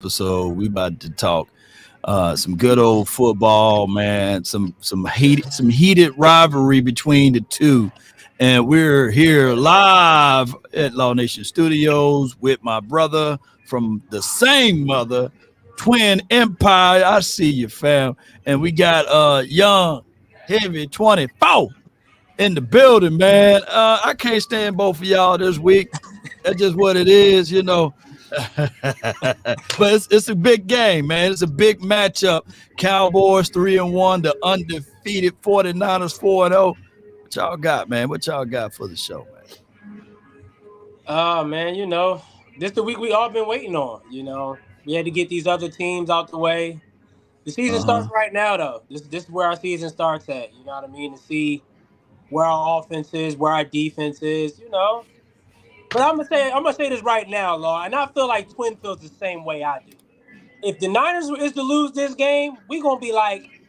episode. We about to talk some good old football, man. Some heated rivalry between the two, and we're here live at Law Nation Studios with my brother from the same mother, twin empire. I see you, fam, and we got young, heavy 24 in the building, man. I can't stand both of y'all this week. That's just what it is. But it's a big game, man. It's a big matchup. Cowboys 3-1, the undefeated 49ers 4-0. What y'all got, man? What y'all got for the show, man? Oh man, this the week we all been waiting on. We had to get these other teams out the way. The season starts Uh-huh. right now, though. This is where our season starts at. You know what I mean? To see where our offense is, where our defense is. But I'm gonna say this right now, Law, and I feel like Twin feels the same way I do. If the Niners is to lose this game, we gonna be like,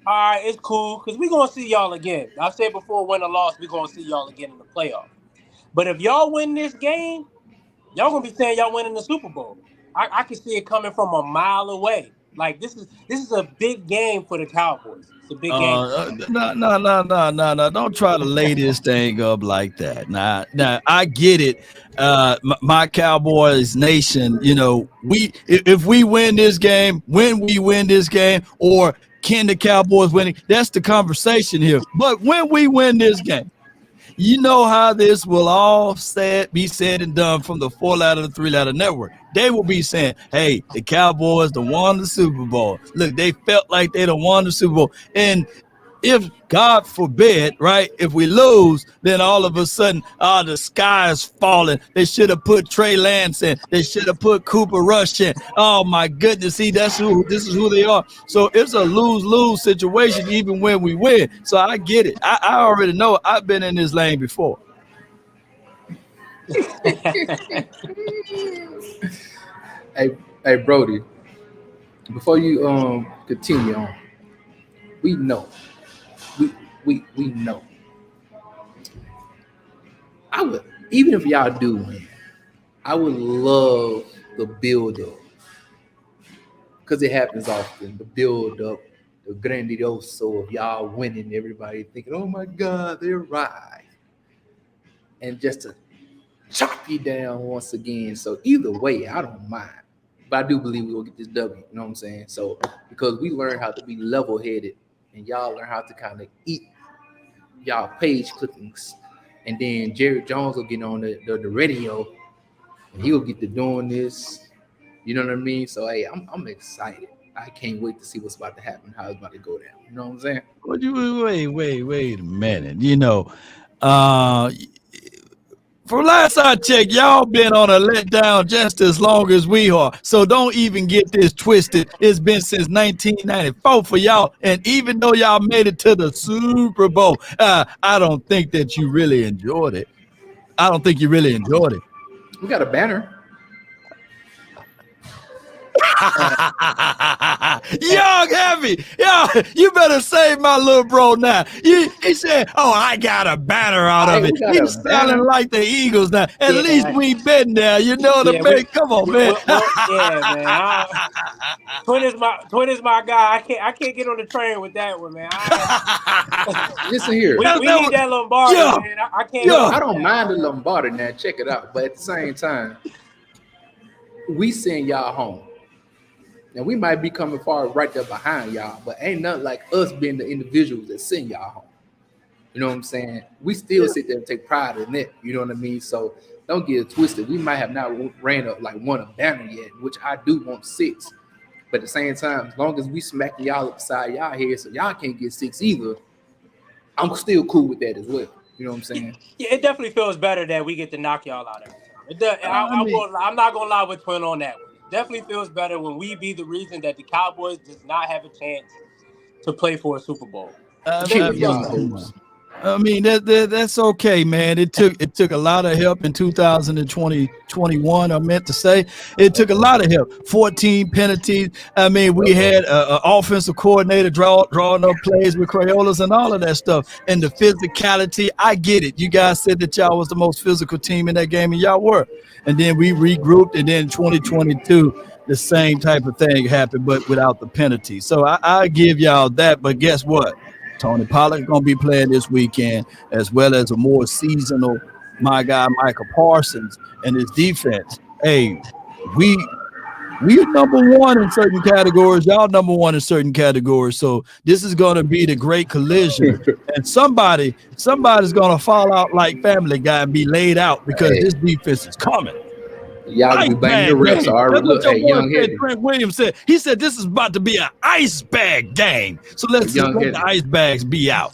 all right, it's cool, because we gonna see y'all again. I've said before, win or loss, we gonna see y'all again in the playoff. But if y'all win this game, y'all gonna be saying y'all winning the Super Bowl. I can see it coming from a mile away. Like this is a big game for the Cowboys. It's a big game. No, no, no, no, no, no. Don't try to lay this thing up like that. Now, I get it. My Cowboys nation, if we win this game, when we win this game, or can the Cowboys win it? That's the conversation here. But when we win this game, you know how this will all be said and done from the 4-letter to 3-letter network. They will be saying, hey, the Cowboys done won the Super Bowl. Look, they felt like they done won the Super Bowl. And if, God forbid, right, if we lose, then all of a sudden, the sky is falling. They should have put Trey Lance in. They should have put Cooper Rush in. Oh, my goodness. See, this is who they are. So it's a lose-lose situation even when we win. So I get it. I already know. I've been in this lane before. Hey, Brody. Before you continue on, we know, we know. I would, even if y'all do win, I would love the build up, because it happens often. The build up, the grandioso of y'all winning, everybody thinking, "Oh my God, they arrived," and just to chop you down once again. So either way, I don't mind. But I do believe we will get this W. You know what I'm saying? So because we learn how to be level headed, and y'all learn how to kind of eat y'all page clippings, and then Jerry Jones will get on the radio, and he'll get to doing this. You know what I mean? So hey, I'm excited. I can't wait to see what's about to happen, how it's about to go down. You know what I'm saying? Wait a minute. Uh, From last I checked, y'all been on a letdown just as long as we are. So don't even get this twisted. It's been since 1994 for y'all. And even though y'all made it to the Super Bowl, I don't think that you really enjoyed it. I don't think you really enjoyed it. We got a banner. Young Heavy, yo, you better save my little bro now. He said, "Oh, I got a banner out of it." He's sounding like the Eagles now. At least we been there. You know what I mean? Come on, man. Yeah, man. Twin is my guy. I can't get on the train with that one, man. Listen here. We need that Lombardi, man. I can't. I don't mind the Lombardi now. Check it out. But at the same time, we send y'all home. Now, we might be coming far right there behind y'all, but ain't nothing like us being the individuals that send y'all home. You know what I'm saying? We still sit there and take pride in it. You know what I mean? So don't get it twisted. We might have not won a banner yet, which I do want 6. But at the same time, as long as we smacking y'all upside y'all head so y'all can't get 6 either, I'm still cool with that as well. You know what I'm saying? Yeah, it definitely feels better that we get to knock y'all out every time. It does, I'm not going to lie with Twin on that one. Definitely feels better when we be the reason that the Cowboys does not have a chance to play for a Super Bowl. I mean that's okay, man. It took a lot of help in 2021. I meant to say it took a lot of help. 14 penalties. I mean, we had an offensive coordinator drawing up plays with Crayolas and all of that stuff. And the physicality, I get it. You guys said that y'all was the most physical team in that game, and y'all were. And then we regrouped, and then 2022, the same type of thing happen, but without the penalty. So I give y'all that. But guess what? Tony Pollard gonna be playing this weekend, as well as a more seasonal my guy Michael Parsons and his defense. Hey, we we number one in certain categories. Y'all number one in certain categories. So this is going to be the great collision, and somebody's going to fall out like Family Guy and be laid out because Hey, this defense is coming. y'all Ice be blaming the bag refs game. That's already. what Look, your hey, boy young said. heavy, Trent Williams said. He said this is about to be an ice bag game. So let's just young let the heavy. ice bags be out.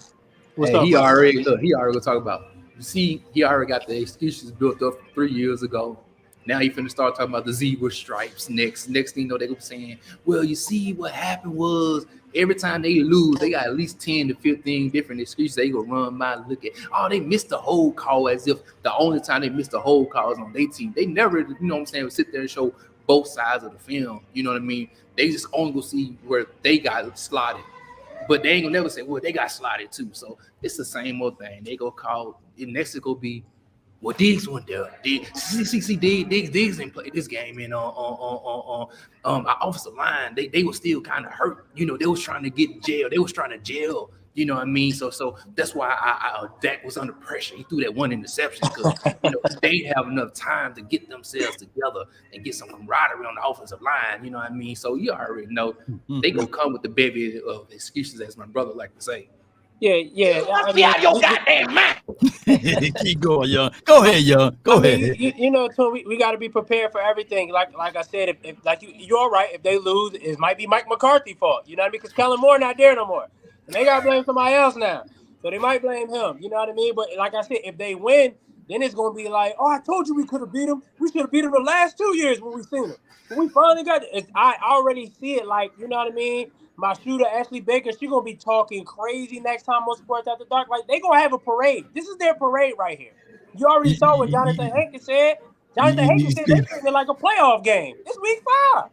What's Hey, up, he bro? already look. He already gonna talk about. You see, he already got the excuses built up 3 years ago. Now he finna start talking about the zebra stripes. Next thing you know, they gonna be saying, "Well, you see, what happened was every time they lose, they got at least 10 to 15 different excuses they gonna run by. Look at, oh, they missed the whole call as if the only time they missed the whole call is on their team. They never, you know what I'm saying, would sit there and show both sides of the film. You know what I mean? They just only go see where they got slotted." But they ain't gonna never say, well, they got slotted too. So it's the same old thing. They go call it next to go be, well, Diggs went there. Diggs didn't play this game in our offensive line. They were still kind of hurt. You know, they was trying to get jail. They was trying to jail. You know what I mean? So that's why Dak was under pressure. He threw that one interception because they didn't have enough time to get themselves together and get some camaraderie on the offensive line. You know what I mean? So you already know they gonna come with the bevy of excuses, as my brother like to say. Yeah. Must be out of your goddamn mind. Keep going, young. Go ahead, young. Go I mean, ahead. Too, we got to be prepared for everything. Like I said, if like you're all right. If they lose, it might be Mike McCarthy's fault. You know what I mean? Because Kellen Moore not there no more, and they got to blame somebody else now. So they might blame him. You know what I mean? But like I said, if they win, then it's gonna be like, oh, I told you we could have beat them. We should have beat them the last 2 years when we seen them. When we finally got it, I already see it. Like, you know what I mean? My shooter Ashley Baker, she gonna be talking crazy next time on Sports After Dark. Like they gonna have a parade. This is their parade right here. You already You, saw what Jonathan you, Hankins said. Jonathan you Hankins said they see, treating it like a playoff game. It's week 5.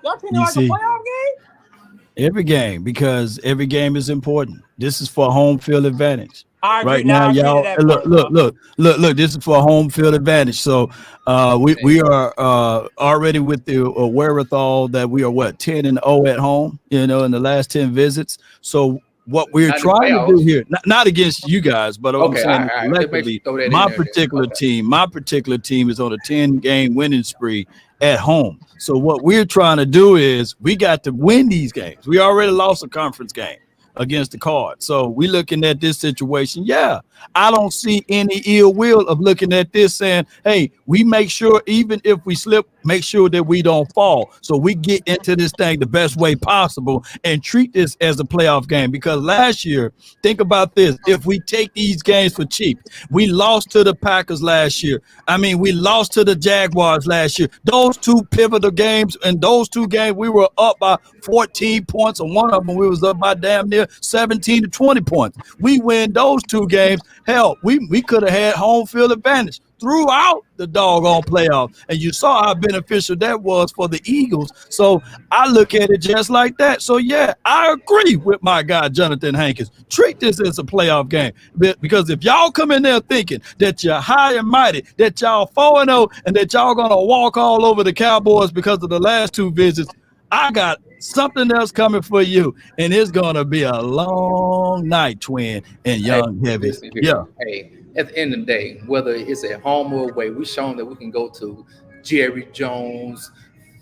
Y'all treating it you like a see. playoff game? Every game, because every game is important. This is for home field advantage. I agree. Right Now now, I agree to y'all that look, point, look, Law. look, look. This is for home field advantage. So we are already with the wherewithal that we are what 10-0 at home. In the last 10 visits. So what we're Not in the trying to do playoffs. here, not against you guys, but I'm Okay, saying all right. Just make sure you collectively, throw that in there. Then. Okay. my particular team is on a 10-game winning spree at home. So what we're trying to do is we got to win these games. We already lost a conference game against the Cards. So we looking at this situation. Yeah, I don't see any ill will of looking at this saying, hey, we make sure even if we slip, make sure that we don't fall. So we get into this thing the best way possible and treat this as a playoff game. Because last year, think about this. If we take these games for cheap, we lost to the Packers last year. I mean, we lost to the Jaguars last year. Those two pivotal games, and those two games, we were up by 14 points, and one of them we was up by damn near 17 to 20 points. We win those two games. Hell, we could have had home field advantage throughout the doggone playoffs. And you saw how beneficial that was for the Eagles. So I look at it just like that. So, yeah, I agree with my guy, Jonathan Hankins. Treat this as a playoff game. Because if y'all come in there thinking that you're high and mighty, that y'all 4-0, and that y'all going to walk all over the Cowboys because of the last 2 visits, I got something else coming for you. And it's going to be a long night, Twin and Hey, Young Heavy. listen here. Yeah. Hey, at the end of the day, whether it's at home or away, we've shown that we can go to Jerry Jones,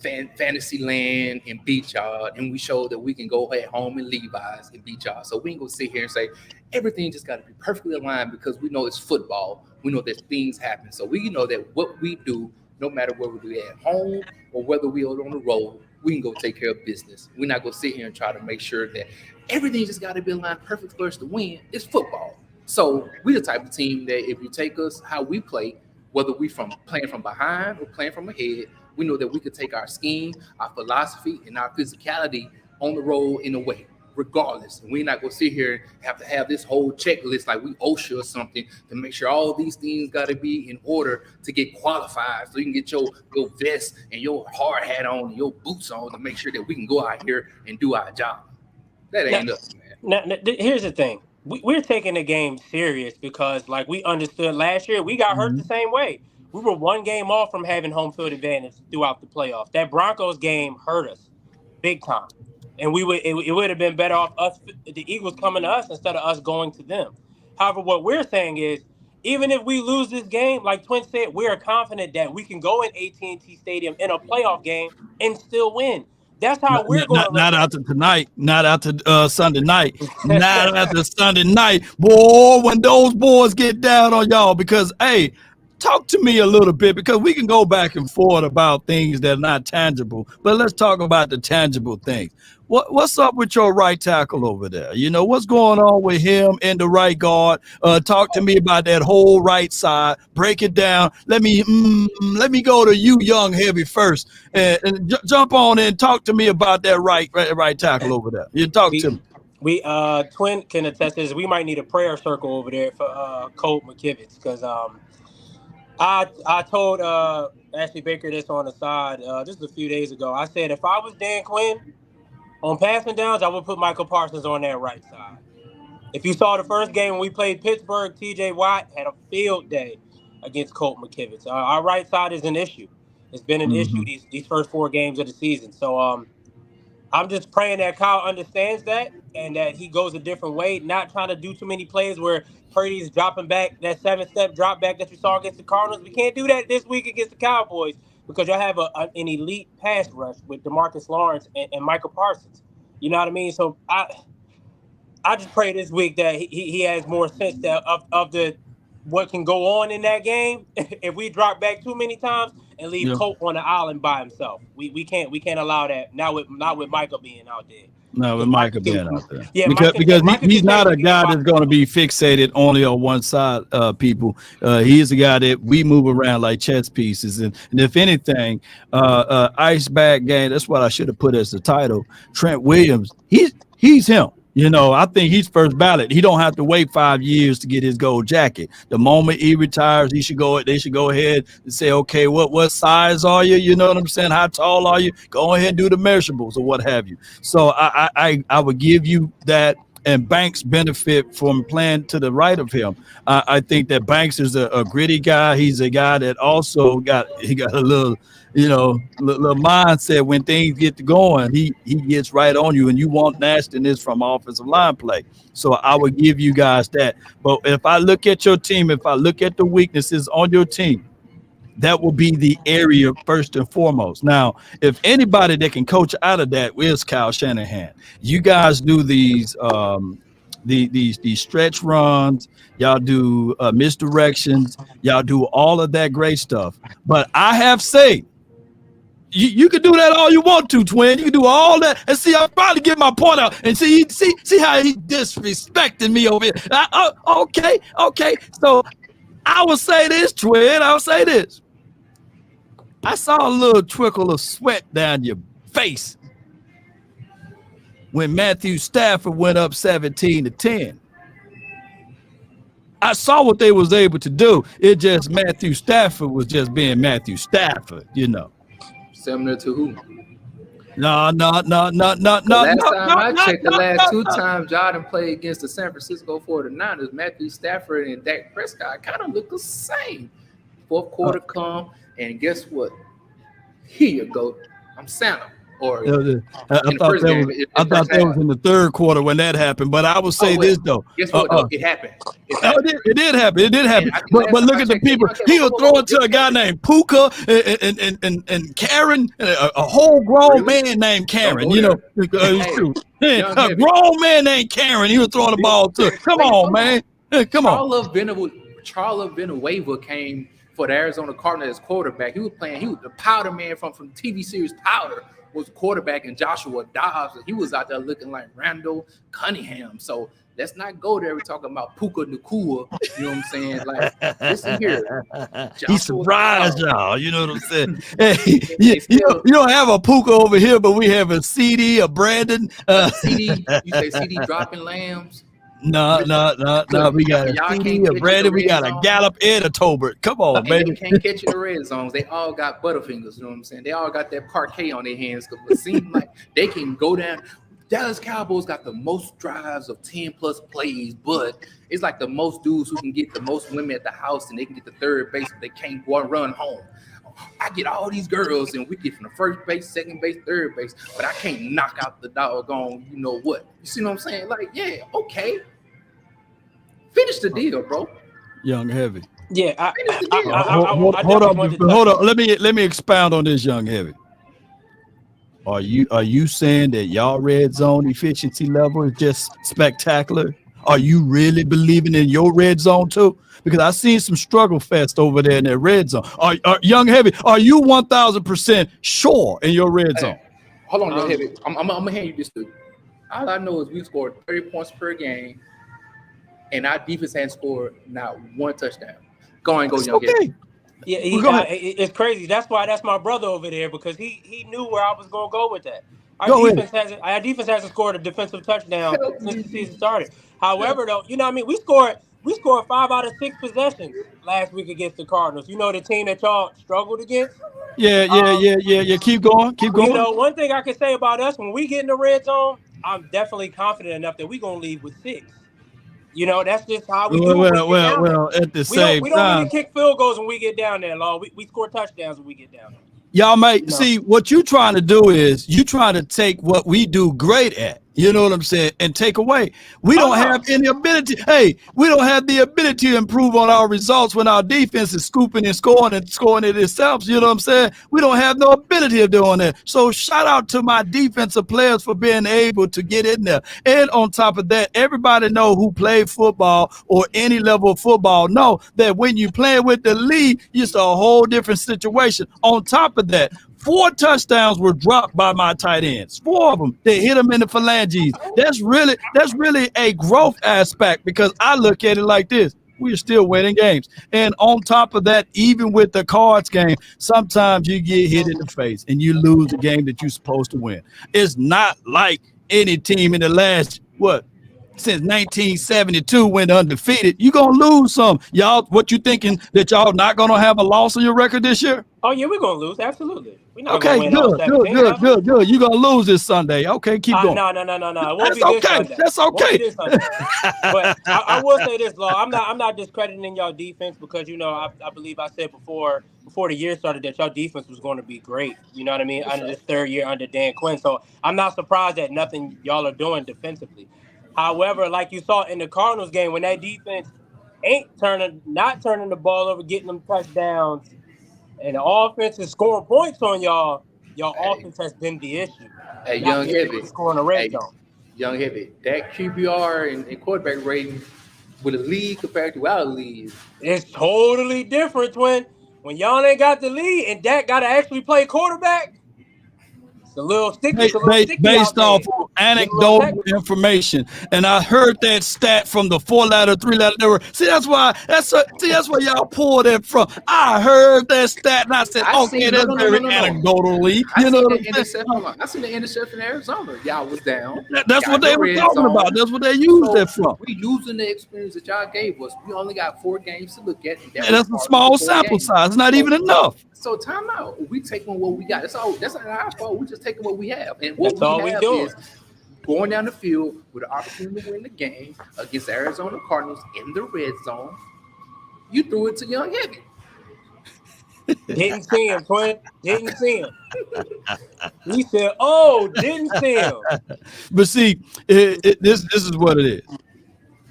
Fantasy Land, and beat y'all, and we showed that we can go at home in Levi's and beat y'all. So we ain't gonna sit here and say everything just got to be perfectly aligned because we know it's football. We know that things happen, so we know that what we do, no matter whether we're at home or whether we are on the road, we can go take care of business. We're not gonna sit here and try to make sure that everything just got to be aligned perfect for us to win. It's football. So we're the type of team that if you take us how we play, whether we from playing from behind or playing from ahead, we know that we could take our scheme, our philosophy, and our physicality on the road in a way, regardless. And we're not gonna sit here and have to have this whole checklist like we OSHA or something to make sure all these things got to be in order to get qualified, so you can get your vest and your hard hat on and your boots on to make sure that we can go out here and do our job. That Now, ain't nothing, man. here's the thing. We're taking the game serious because, like, we understood last year we got hurt the Mhm. same way. We were one game off from having home field advantage throughout the playoffs. That Broncos game hurt us big time, and it would have been better off us the Eagles coming to us instead of us going to them. However, what we're saying is, even if we lose this game, like Twin said, we are confident that we can go in AT&T Stadium in a playoff game and still win. That's how we're going to not after tonight, not after Sunday night, not after Sunday night, boy. When those boys get down on y'all, because hey, talk to me a little bit, because we can go back and forth about things that are not tangible, but let's talk about the tangible things. What's up with your right tackle over there? You know, what's going on with him in the right guard? Talk to me about that whole right side. Break it down. Let me go to you, young heavy, first, and jump on and talk to me about that right tackle over there. You talk to me. We Twin can attest to this. We might need a prayer circle over there for Colt McKivitz, because I told Ashley Baker this on the side just a few days ago. I said if I was Dan Quinn on passing downs, I would put Michael Parsons on that right side. If you saw the first game when we played Pittsburgh, T.J. Watt had a field day against Colt McKivitz. Our right side is an issue. It's been an issue these first 4 games of the season. So I'm just praying that Kyle understands that and that he goes a different way, not trying to do too many plays where Purdy's dropping back, that 7-step drop back that you saw against the Cardinals. We can't do that this week against the Cowboys, because y'all have an elite pass rush with DeMarcus Lawrence and Michael Parsons. You know what I mean? So I just pray this week that he has more sense of the what can go on in that game if we drop back too many times and leave Colt on the island by himself. We can't allow that. Not with Micah being out there. No, with Micah being out there. Yeah, because he's not a guy that's going to be fixated only on one side, people. He's a guy that we move around like chess pieces. And if anything, ice bag game, that's what I should have put as the title. Trent Williams, he's him. You know, I think he's first ballot. He don't have to wait 5 years to get his gold jacket. The moment he retires, they should go ahead and say, okay, what size are you? You know what I'm saying? How tall are you? Go ahead and do the measurables or what have you. So I would give you that. And Banks benefit from playing to the right of him. I think that Banks is a gritty guy. He's a guy that also got a little, little mindset. When things get to going, he gets right on you, and you want nastiness from offensive line play. So I would give you guys that. But if I look at your team, if I look at the weaknesses on your team, that will be the area first and foremost. Now, if anybody that can coach out of that is Kyle Shanahan. You guys do these stretch runs, y'all do misdirections, y'all do all of that great stuff. But I have said, you can do that all you want to, Twin. You can do all that. And see, I'm probably get my point out. And see how he disrespecting me over here. Okay. So I will say this, Twin. I'll say this. I saw a little trickle of sweat down your face when Matthew Stafford went up 17-10. I saw what they was able to do. It just Matthew Stafford was just being Matthew Stafford, Similar to who? No. Last time I checked, the last 2 times Jordan played against the San Francisco 49ers, Matthew Stafford and Dak Prescott kind of look the same. Fourth quarter come, and guess what? Here you go. I'm Santa. Or I thought that was in the third quarter when that happened. But I will say this though. Guess what? It happened. It did happen. But look at the people. He'll throw it to a guy named Puka and Karen, a whole grown man named Karen. A grown man named Karen. He was throwing the ball to. Come on, man. Come on. Charles Villanueva came for the Arizona Cardinals as quarterback. He was the powder man from TV series Powder. Was quarterback, and Joshua Dobbs, and he was out there looking like Randall Cunningham. So let's not go there. We're talking about Puka Nacua. You know what I'm saying? Like, listen here. He surprised y'all. You know what I'm saying? Hey, you don't have a Puka over here, but we have a CD, a Brandon. CD, you say CD dropping lambs. No. We got a CD, a Brandon. We got a Gallup and a Tolbert. Come on, baby. They can't catch in the red zones. They all got butterfingers. You know what I'm saying? They all got that parquet on their hands. It seems like they can go down. Dallas Cowboys got the most drives of 10 plus plays, but it's like the most dudes who can get the most women at the house and they can get the third base, but they can't go and run home. I get all these girls and we get from the first base, second base, third base, but I can't knock out the doggone, you know what? You see what I'm saying? Like, yeah, okay. Finish the deal, bro. Young Heavy. Yeah, Hold on. Let me expound on this, Young Heavy. Are you saying that y'all red zone efficiency level is just spectacular? Are you really believing in your red zone too? Because I seen some struggle fest over there in that red zone. Are Young Heavy? Are you 1,000% sure in your red zone? Hold on, Young Heavy. I'm gonna hand you this dude. All I know is we scored 30 points per game, and our defense hasn't scored not one touchdown. Go and go, Young Heavy. Yeah, it's crazy. That's my brother over there because he knew where I was gonna go with that. Our defense hasn't scored a defensive touchdown since the season started. However, though, you know what I mean, we scored 5 out of 6 possessions last week against the Cardinals. You know, the team that y'all struggled against. Yeah. Keep going. You know, one thing I can say about us when we get in the red zone, I'm definitely confident enough that we're gonna leave with 6. You know, that's just how we do it. Well, at the same time. We don't really kick field goals when we get down there, Law. We score touchdowns when we get down there. Y'all might see what you trying to do is you trying to take what we do great at. You know what I'm saying? And take away. We don't have any ability. Hey, we don't have the ability to improve on our results when our defense is scooping and scoring it itself. You know what I'm saying? We don't have no ability of doing that. So shout out to my defensive players for being able to get in there. And on top of that, everybody know who played football or any level of football know that when you play with the lead, it's a whole different situation. On top of that, 4 touchdowns were dropped by my tight ends. 4 of them, they hit them in the phalanges. That's really a growth aspect because I look at it like this. We're still winning games. And on top of that, even with the Cards game, sometimes you get hit in the face and you lose the game that you're supposed to win. It's not like any team in the last, since 1972 went undefeated. You're going to lose some. Y'all, what you thinking that y'all not going to have a loss on your record this year? Oh, yeah, we're going to lose. Absolutely. We're not okay, win good. You're going to lose this Sunday. Okay, keep going. No. It won't be this Sunday. That's okay. But I will say this, Law. I'm not discrediting y'all defense because, you know, I believe I said before the year started that y'all defense was going to be great. You know what I mean? Under this 3rd year under Dan Quinn. So I'm not surprised at nothing y'all are doing defensively. However, like you saw in the Cardinals game, when that defense not turning the ball over, getting them touchdowns, and the offense is scoring points on y'all offense has been the issue. Hey, Young Heavy. Scoring a red zone. Young Heavy. That QBR and quarterback rating with a lead compared to our lead. It's totally different when y'all ain't got the lead and Dak got to actually play quarterback. A little sticky, based off of anecdotal information, and I heard that stat from the 4-letter, 3-letter. That's where y'all pulled that from. I heard that stat, and I said, that's very anecdotally. You know what I'm saying? I seen the interception in Arizona. Y'all was down. That's what they were talking about. That's what they used that from. We using the experience that y'all gave us. We only got 4 games to look at. That's a small sample size. It's not even enough. So time out. We taking what we got. That's not our fault. We just taking what we have. And what we have is going down the field with an opportunity to win the game against Arizona Cardinals in the red zone. You threw it to Young Heavy. Didn't see him, Twin. Didn't see him. He said, didn't see him. But see, this is what it is.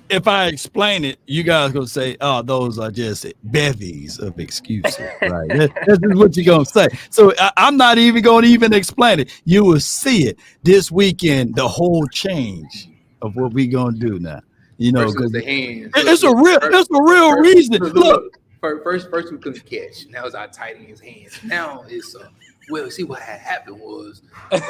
If I explain it, you guys gonna say, "Oh, those are just bevies of excuses." Right? That's what you're gonna say. So I'm not even gonna explain it. You will see it this weekend. The whole change of what we gonna do now. You know, because the hands. It's a real reason. Look, first we couldn't catch. Now it's our tight end's hands. Now it's well. See what had happened was. I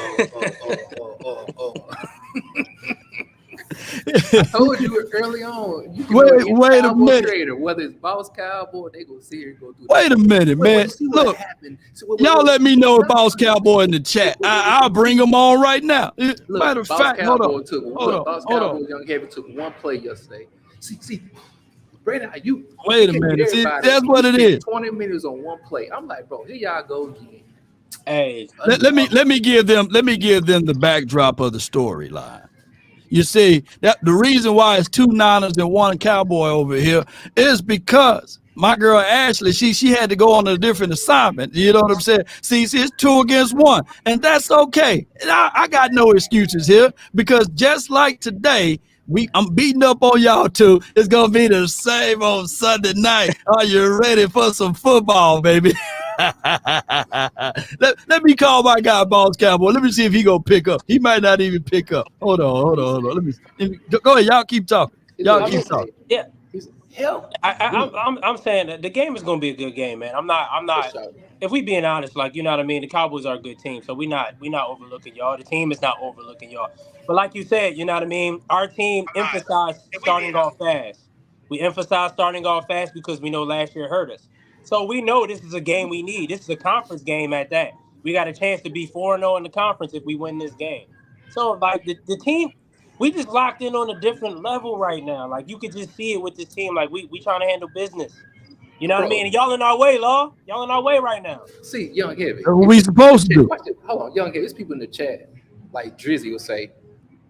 told you early on. You can wait a minute. Trader, whether it's Boss Cowboy, they go see here and go do. Wait a minute, man. Look, y'all let me know if Boss Cowboy in the chat. I'll bring him on right now. Matter of fact, hold on. Boss Cowboy, Young Heavy took 1 play yesterday. See, Brandon, you wait a minute. See, that's what it is. 20 minutes on 1 play. I'm like, bro, here y'all go again. Hey, Let me give them the backdrop of the storyline. You see, that the reason why it's 2 Niners and 1 Cowboy over here is because my girl Ashley, she had to go on a different assignment. You know what I'm saying? See, it's 2 against 1, and that's okay. And I got no excuses here because just like today, I'm beating up on y'all too. It's gonna be the same on Sunday night. Are you ready for some football, baby? let me call my guy, Boss Cowboy. Let me see if he gonna pick up. He might not even pick up. Hold on. Let me go ahead. Y'all keep talking. Y'all keep talking. Yeah. Help. I'm saying that the game is going to be a good game, man. I'm not. If we being honest, like, you know what I mean, the Cowboys are a good team, so we not overlooking y'all. The team is not overlooking y'all. But like you said, you know what I mean, our team emphasized starting off fast. We emphasize starting off fast because we know last year hurt us. So we know this is a game we need. This is a conference game at that. We got a chance to be 4-0 in the conference if we win this game. So like the team. We just locked in on a different level right now. Like, you could just see it with this team. Like, we trying to handle business. You know what I mean? And y'all in our way, Law. Y'all in our way right now. See, Young Heavy. What we supposed to do? Hold on, Young Heavy. There's people in the chat, like Drizzy will say,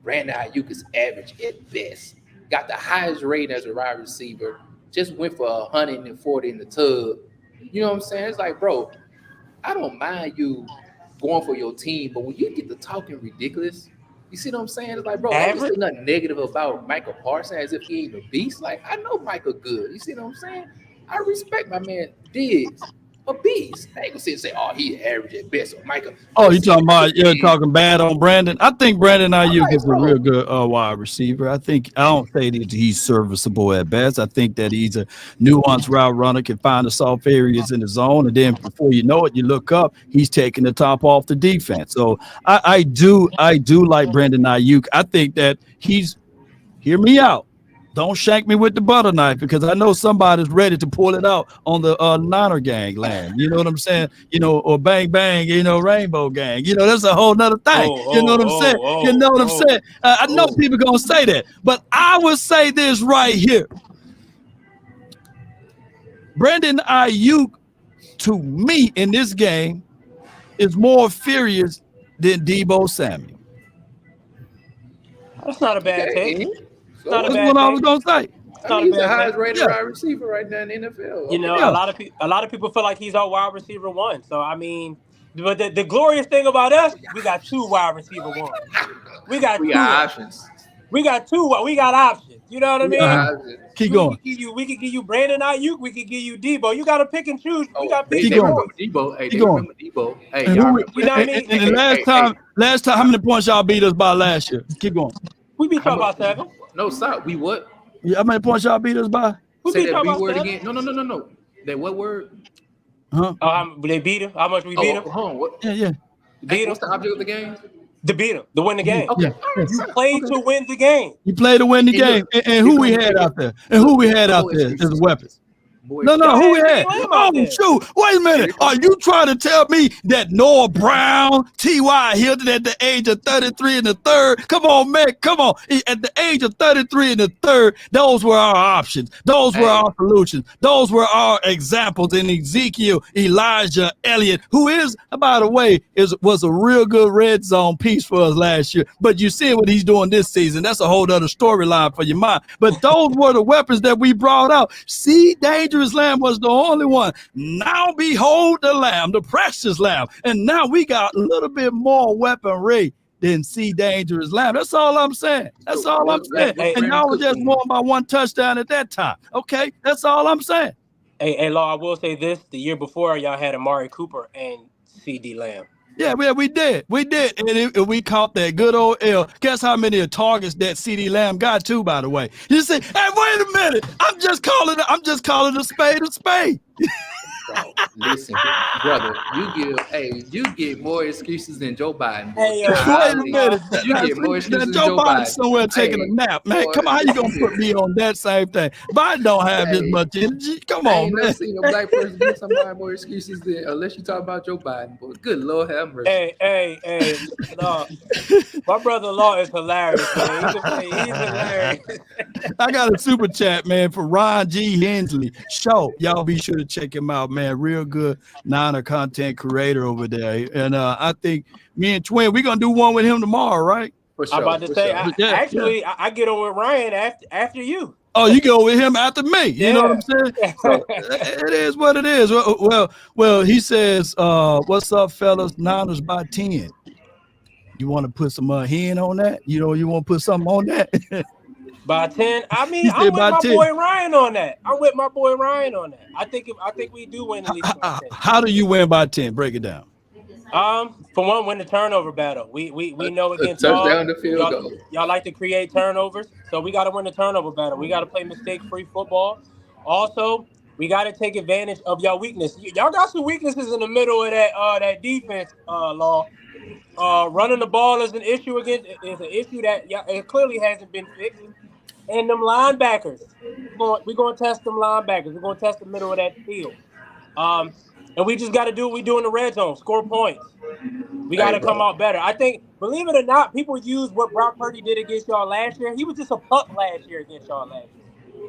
Brandon Ayuk is average at best. Got the highest rating as a wide receiver. Just went for 140 in the tub. You know what I'm saying? It's like, bro, I don't mind you going for your team, but when you get to talking ridiculous, you see what I'm saying? It's like, bro, I don't say nothing negative about Michael Parsons as if he ain't a beast. Like, I know Michael good. You see what I'm saying? I respect my man Diggs, a beast. I ain't gonna sit and say, oh, he average at best. Or Michael. Oh, you talking bad on Brandon? I think Brandon Ayuk is a real good wide receiver. I don't say that he's serviceable at best. I think that he's a nuanced route runner, can find the soft areas in the zone, and then before you know it, you look up, he's taking the top off the defense. So I do like Brandon Ayuk. I think that hear me out. Don't shank me with the butter knife because I know somebody's ready to pull it out on the Niner gang land. You know what I'm saying? You know, or bang bang, Rainbow gang. You know, that's a whole nother thing. You know what I'm saying? You know what I'm saying? I know people gonna say that, but I would say this right here. Brandon Ayuk, to me, in this game, is more furious than Deebo Samuel. That's not a bad take. That's what I was gonna say. He's the highest rated wide receiver right now in the NFL. You know, a lot of people feel like he's our wide receiver 1. So I mean, but the glorious thing about us, we got 2 wide receiver 1. We got options. We got 2. We got options. You know what I mean? Keep going. We could give you Brandon Ayuk. We could give you Deebo. You got to pick and choose. We got to pick. Keep going. Debo. Hey, keep going. Debo. Hey, you know what I mean? And last time, how many points y'all beat us by last year? Keep going. We beat y'all by 7. No, stop. We what? Yeah, how many points y'all beat us by? Say that B word again. No. That what word? They beat him. How much we beat him? What? Yeah. What's the object of the game? To beat him, to win the game. Okay. You played to win the game. You played to win the game. And who we had out there? And who we had out there as weapons? No, who we had? Oh, shoot. Wait a minute. Are you trying to tell me that Noah Brown, T.Y. Hilton at the age of 33 in the third? Come on, man. Come on. At the age of 33 in the third, those were our options. Those were our solutions. Those were our examples in Ezekiel, Elijah, Elliott, who is, by the way, was a real good red zone piece for us last year. But you see what he's doing this season. That's a whole other storyline for your mind. But those were the weapons that we brought out. See, Dangerous Lamb was the only one. Now behold the Lamb, the precious Lamb. And now we got a little bit more weaponry than see Dangerous Lamb. That's all I'm saying. That's all I'm saying. And y'all was just won by 1 touchdown at that time. Okay? That's all I'm saying. Hey, Law, I will say this. The year before, y'all had Amari Cooper and C.D. Lamb. Yeah, we did. And we caught that good old L. Guess how many targets that C.D. Lamb got too, by the way. You say, hey, wait a minute. I'm just calling a spade a spade. Bro, listen, brother, you get more excuses than Joe Biden. Hey, wait a minute. You get more excuses than Joe Biden somewhere taking a nap, man. Boy. Come on, how you gonna put me on that same thing? Biden don't have this much energy. Come on, I ain't man. never seen a black person give somebody more excuses than unless you talk about Joe Biden. But good Lord have mercy. Hey, no. My brother-in-law is hilarious, man. He's hilarious. I got a super chat, man, for Ron G. Hensley. Y'all be sure to check him out, man. man. Real good Niner content creator over there. And I think me and Twin, we're gonna do one with him tomorrow, right? For I'm sure. about to say, Sure. Yeah. I get on with Ryan after you. Oh, you go with him after me. You know what I'm saying? So it is what it is. Well, he says, what's up, fellas? Niners by 10. You want to put some hen on that? You know, you want to put something on that? By 10. I mean, He I'm said with by my 10. boy Ryan on that. I think we do win at least by 10. How do you win by 10? Break it down. For one, win the turnover battle. We know against touchdown to field goal. y'all like to create turnovers, so we got to win the turnover battle. We got to play mistake-free football. Also, we got to take advantage of y'all weakness. Y'all got some weaknesses in the middle of that defense. Law. Running the ball is an issue that it clearly hasn't been fixed. And them linebackers, we're going to test them linebackers. We're going to test the middle of that field. And we just got to do what we do in the red zone, score points. We got to come out better. I think, believe it or not, people use what Brock Purdy did against y'all last year. He was just a pup last year against y'all last year.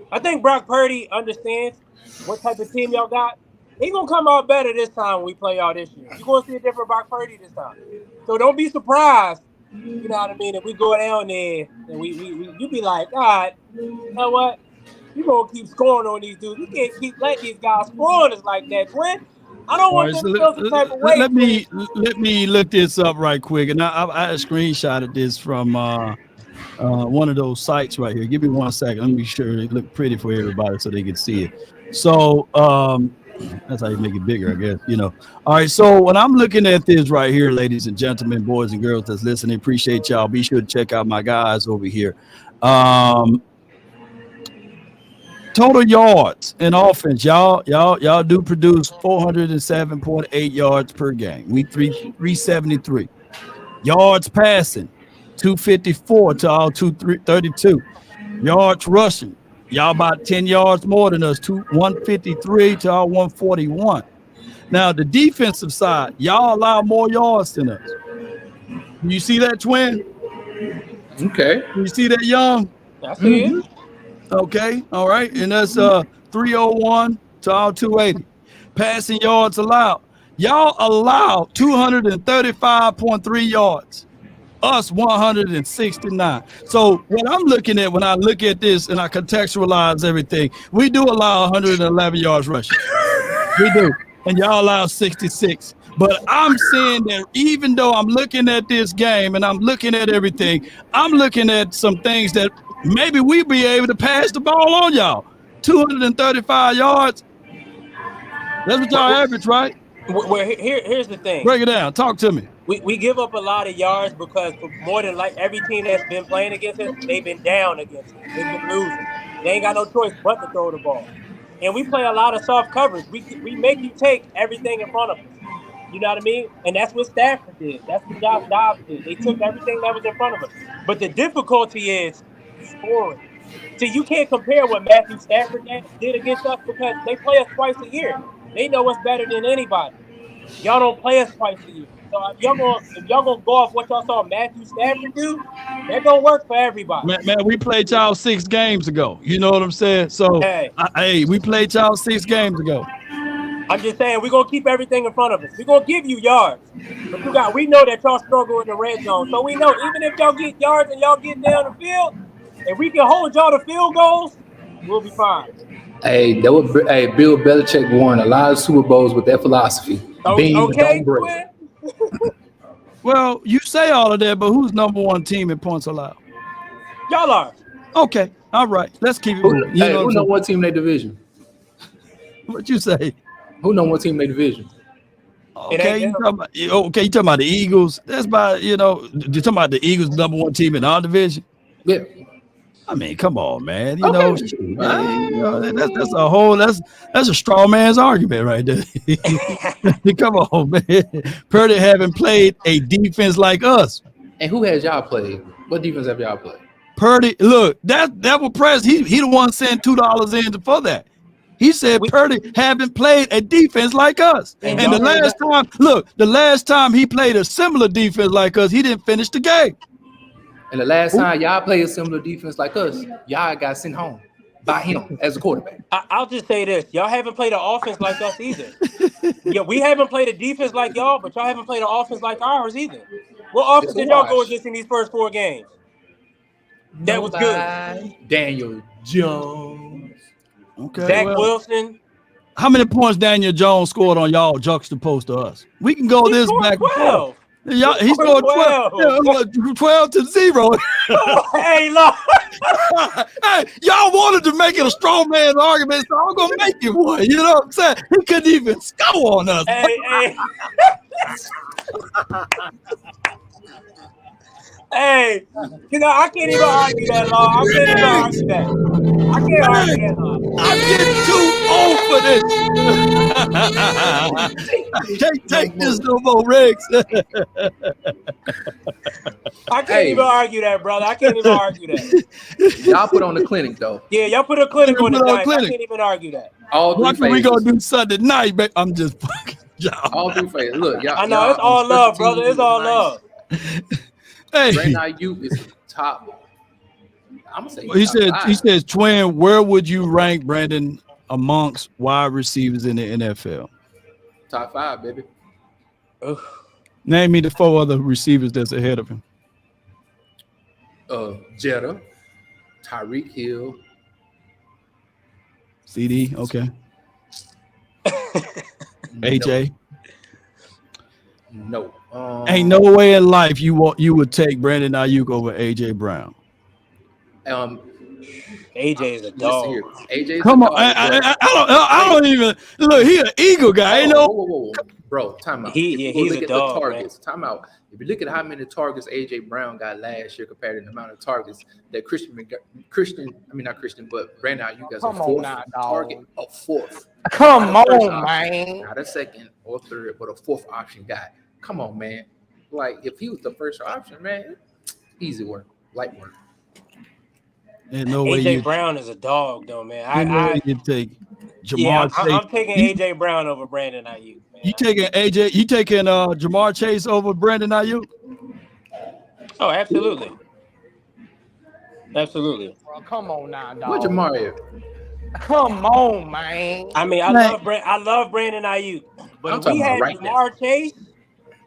I think Brock Purdy understands what type of team y'all got. He's going to come out better this time when we play y'all this year. You're going to see a different Brock Purdy this time. So don't be surprised, you know what I mean, if we go down there and you be like, God, you know what? You going to keep scoring on these dudes. We can't keep letting these guys score on us like that, Twin. I don't want them to feel some type of way. Let me look this up right quick. And I screenshotted this from one of those sites right here. Give me 1 second. Let me be sure it look pretty for everybody so they can see it. So that's how you make it bigger, I guess. You know. All right. So when I'm looking at this right here, ladies and gentlemen, boys and girls that's listening, appreciate y'all. Be sure to check out my guys over here. Total yards in offense, y'all do produce 407.8 yards per game. We 373. Yards passing, 254 to all 232. Yards rushing, y'all about 10 yards more than us, 153 to all 141. Now the defensive side, y'all allow more yards than us. You see that, Twin? Okay. You see that, Young? I see it. Okay, all right, and that's 301 to all 280. Passing yards allowed. Y'all allow 235.3 yards. Us 169. So what I'm looking at when I look at this and I contextualize everything, we do allow 111 yards rushing. We do, and y'all allow 66. But I'm saying that even though I'm looking at this game and I'm looking at everything, I'm looking at some things that maybe we be able to pass the ball on y'all. 235 yards. That's what y'all average, right? Well, here's the thing. Break it down. Talk to me. We give up a lot of yards because for more than like every team that's been playing against us, they've been down against us. They've been losing. They ain't got no choice but to throw the ball. And we play a lot of soft coverage. We make you take everything in front of us. You know what I mean? And that's what Stafford did. That's what Josh Dobbs did. They took everything that was in front of us. But the difficulty is scoring. See, you can't compare what Matthew Stafford did against us because they play us twice a year. They know us better than anybody. Y'all don't play us twice a year. So if y'all gonna go off what y'all saw Matthew Stafford do, that don't work for everybody. Man, we played y'all 6 games ago. You know what I'm saying? So, hey, we played y'all 6 games ago. I'm just saying we're gonna keep everything in front of us. We're gonna give you yards, but we know that y'all struggle in the red zone. So we know even if y'all get yards and y'all get down the field, if we can hold y'all to field goals, we'll be fine. Hey, Bill Belichick won a lot of Super Bowls with that philosophy. Okay, well, you say all of that, but who's number 1 team in points allowed? Y'all are. Okay, all right. Let's keep it. Who number 1 team in their division? What you say? Who number 1 team in their division? Okay, you talking about the Eagles? That's by you talking about the Eagles number 1 team in our division. Yeah. I mean, come on, man. That's a straw man's argument right there. Come on, man. Purdy haven't played a defense like us. And who has y'all played? What defense have y'all played? Purdy, look, that was press. He the one sent $2 in for that. He said Purdy haven't played a defense like us. And the last time he played a similar defense like us, he didn't finish the game. And the last time y'all played a similar defense like us, y'all got sent home. by him as a quarterback. I'll just say this: y'all haven't played an offense like us either. Yeah, we haven't played a defense like y'all, but y'all haven't played an offense like ours either. What offense It's a did y'all go wash. against in these first 4 games? That was good. Nobody. Daniel Jones. Okay, Zach well, Wilson. how many points Daniel Jones scored on y'all juxtaposed to us? We can go He this scored back and forth. 12. Y'all, he scored 12, 12 to 0. Hey, look. Hey, y'all wanted to make it a strong man argument, so I'm gonna make it one. You know what I'm saying? He couldn't even score on us. Hey. Hey, you know, I can't even argue that, Law. I can't even argue that. I can't argue that, Law. I'm getting too old for this. Can't take this no more, Riggs. I can't even argue that, brother. I can't even argue that. Y'all put on the clinic though. Yeah, y'all put a clinic on the Put on Giants. I clinic. can't even argue that. All three What are we phases. gonna do Sunday night, man? I'm just fucking y'all. All three phases. Look, y'all. I know y'all it's all on love, special brother. teams It's all nice. love. Hey, Brandon Ayuk is the top. I'm gonna say he top said. 5. He says, Twin, where would you rank Brandon amongst wide receivers in the NFL? top 5, baby. Name me the 4 other receivers that's ahead of him. Jetta, Tyreek Hill. CD, okay. AJ. No. Ain't no way in life you would take Brandon Ayuk over AJ Brown. AJ is a Listen dog. here. AJ's Come a on, dog, I don't even look. He an Eagle guy. Ain't no. whoa. Bro, time out. He's look a at dog, the targets. Time out. If you look at how many targets AJ Brown got last year compared to the amount of targets that Brandon Ayuk got a 4th target, a 4th. Come on, man. Not a 2nd or 3rd, but a 4th option guy. Come on, man. Like if he was the first option, man, easy work, light work. Ain't no way AJ Brown is a dog, though, man. Ain't no way you take Jamar Chase. I'm taking AJ Brown over Brandon Ayuk. Man. You taking AJ? You taking Jamar Chase over Brandon Ayuk? Oh, absolutely. Absolutely. Bro, come on now, dog. What's Jamar at? Come on, man. I mean, I love Brandon Ayuk, but I'm if we talking about had right Jamar Chase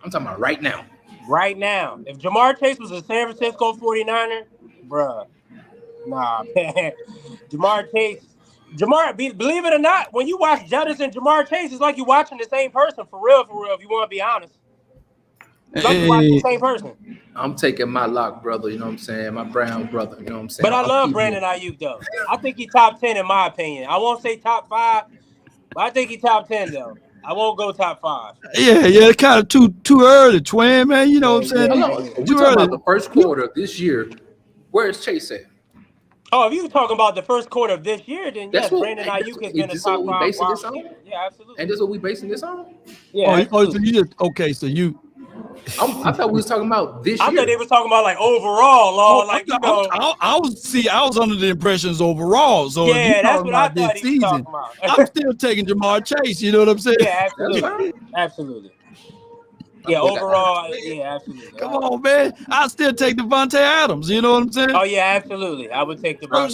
I'm talking about right now. right now, if Jamar Chase was a San Francisco 49er, bruh, nah, man. Believe it or not, when you watch Judis and Jamar Chase, it's like you're watching the same person, for real, if you want to be honest. It's like you're watching the same person. I'm taking my lock brother, you know what I'm saying? My Brown brother, you know what I'm saying? But I love Brandon Ayuk, though. I think he's top 10 in my opinion. I won't say top 5, but I think he's top 10, though. I won't go top 5. Yeah, kind of too early, Twin, man. You know what I'm saying? Yeah. We're talking about the first quarter of this year. Where's Chase at? Oh, if you're talking about the first quarter of this year, then yes, Brandon Ayuk has been a top 5 wide receiver. Yeah, absolutely. And this is what we basing this on? Yeah, So you I thought we was talking about this year. I thought they were talking about like overall, I was under the impressions overall. So if you're that's talking what I about thought this he was season, talking about. I'm still taking Jamar Chase. You know what I'm saying? Yeah, absolutely. Yeah, overall, yeah, absolutely. Come on, man. I still take Devontae Adams. You know what I'm saying? Oh yeah, absolutely. I would take I'm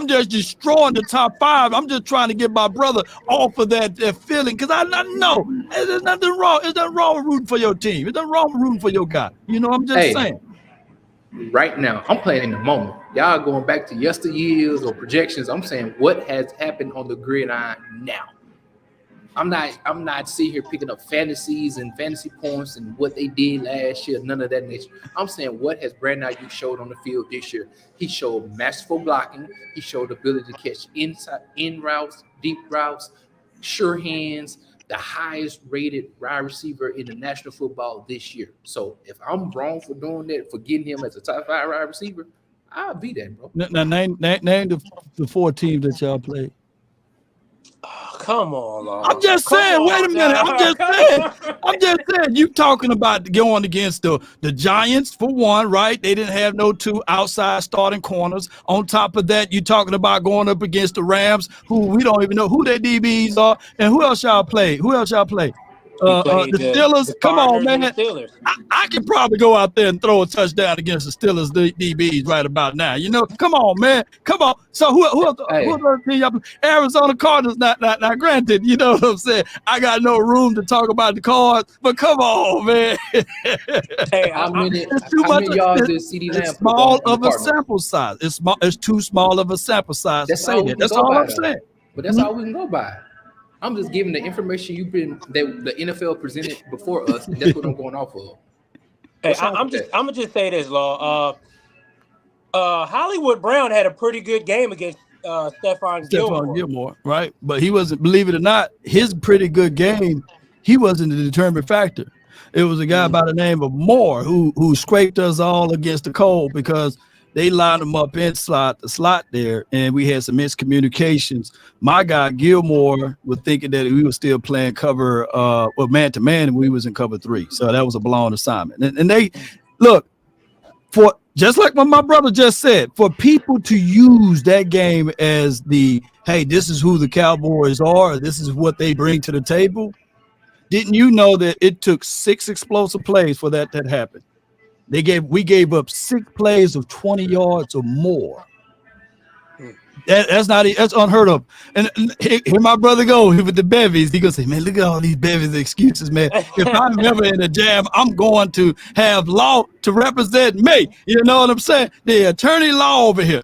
just destroying the top 5. I'm just trying to get my brother off of that feeling because I know there's nothing wrong. There's nothing wrong with rooting for your team. There's nothing wrong with rooting for your guy. You know, I'm just saying. Right now, I'm playing in the moment. Y'all going back to yesteryears or projections. I'm saying what has happened on the gridiron now. I'm not sitting here picking up fantasies and fantasy points and what they did last year, none of that nature. I'm saying what has Brandon Ayuk showed on the field this year. He showed masterful blocking. He showed the ability to catch in routes, deep routes, sure hands, the highest rated wide receiver in the National Football this year. So if I'm wrong for doing that, for getting him as a top 5 wide receiver, I'll be that, bro. Now name the 4 teams that y'all played. Oh, come on, Lord. I'm just saying. Wait a minute. I'm just saying. You talking about going against the Giants for one, right? They didn't have no 2 outside starting corners. On top of that, you talking about going up against the Rams, who we don't even know who their DBs are, and who else y'all play? We played the Steelers. the Come on, Cardinals and the man. Steelers. I can probably go out there and throw a touchdown against the Steelers DBs right about now. You know, come on, man. Come on. So who Hey. the team y'all play? Arizona Cardinals. Not granted, you know what I'm saying? I got no room to talk about the Cards, but come on, man. Hey, How many much- yards did CD Lamb It's put small on of the a Cardinals? sample size. It's small. It's too small of a sample size to That's say all we that. can That's go all by, I'm though. saying. But that's all we can go by. I'm just giving the information that the NFL presented before us, and that's what I'm going off of. hey, What's wrong I'm with that? gonna just say this, Law. Hollywood Brown had a pretty good game against Stephon Gilmore, right? But he wasn't, believe it or not, his pretty good game, he wasn't the determining factor. It was a guy by the name of Moore who scraped us all against the coal because they lined him up in the slot there, and we had some miscommunications. My guy Gilmore was thinking that we were still playing cover, man to man, and we was in cover 3. So that was a blown assignment. And they look for just like what my brother just said, for people to use that game as the hey, this is who the Cowboys are, this is what they bring to the table. Didn't you know that it took 6 explosive plays for that happened? We gave up 6 plays of 20 yards or more. That's unheard of. And here my brother go with the bevies. He gonna say, man, look at all these bevies excuses, man. If I'm ever in a jam, I'm going to have law to represent me. You know what I'm saying? The attorney law over here.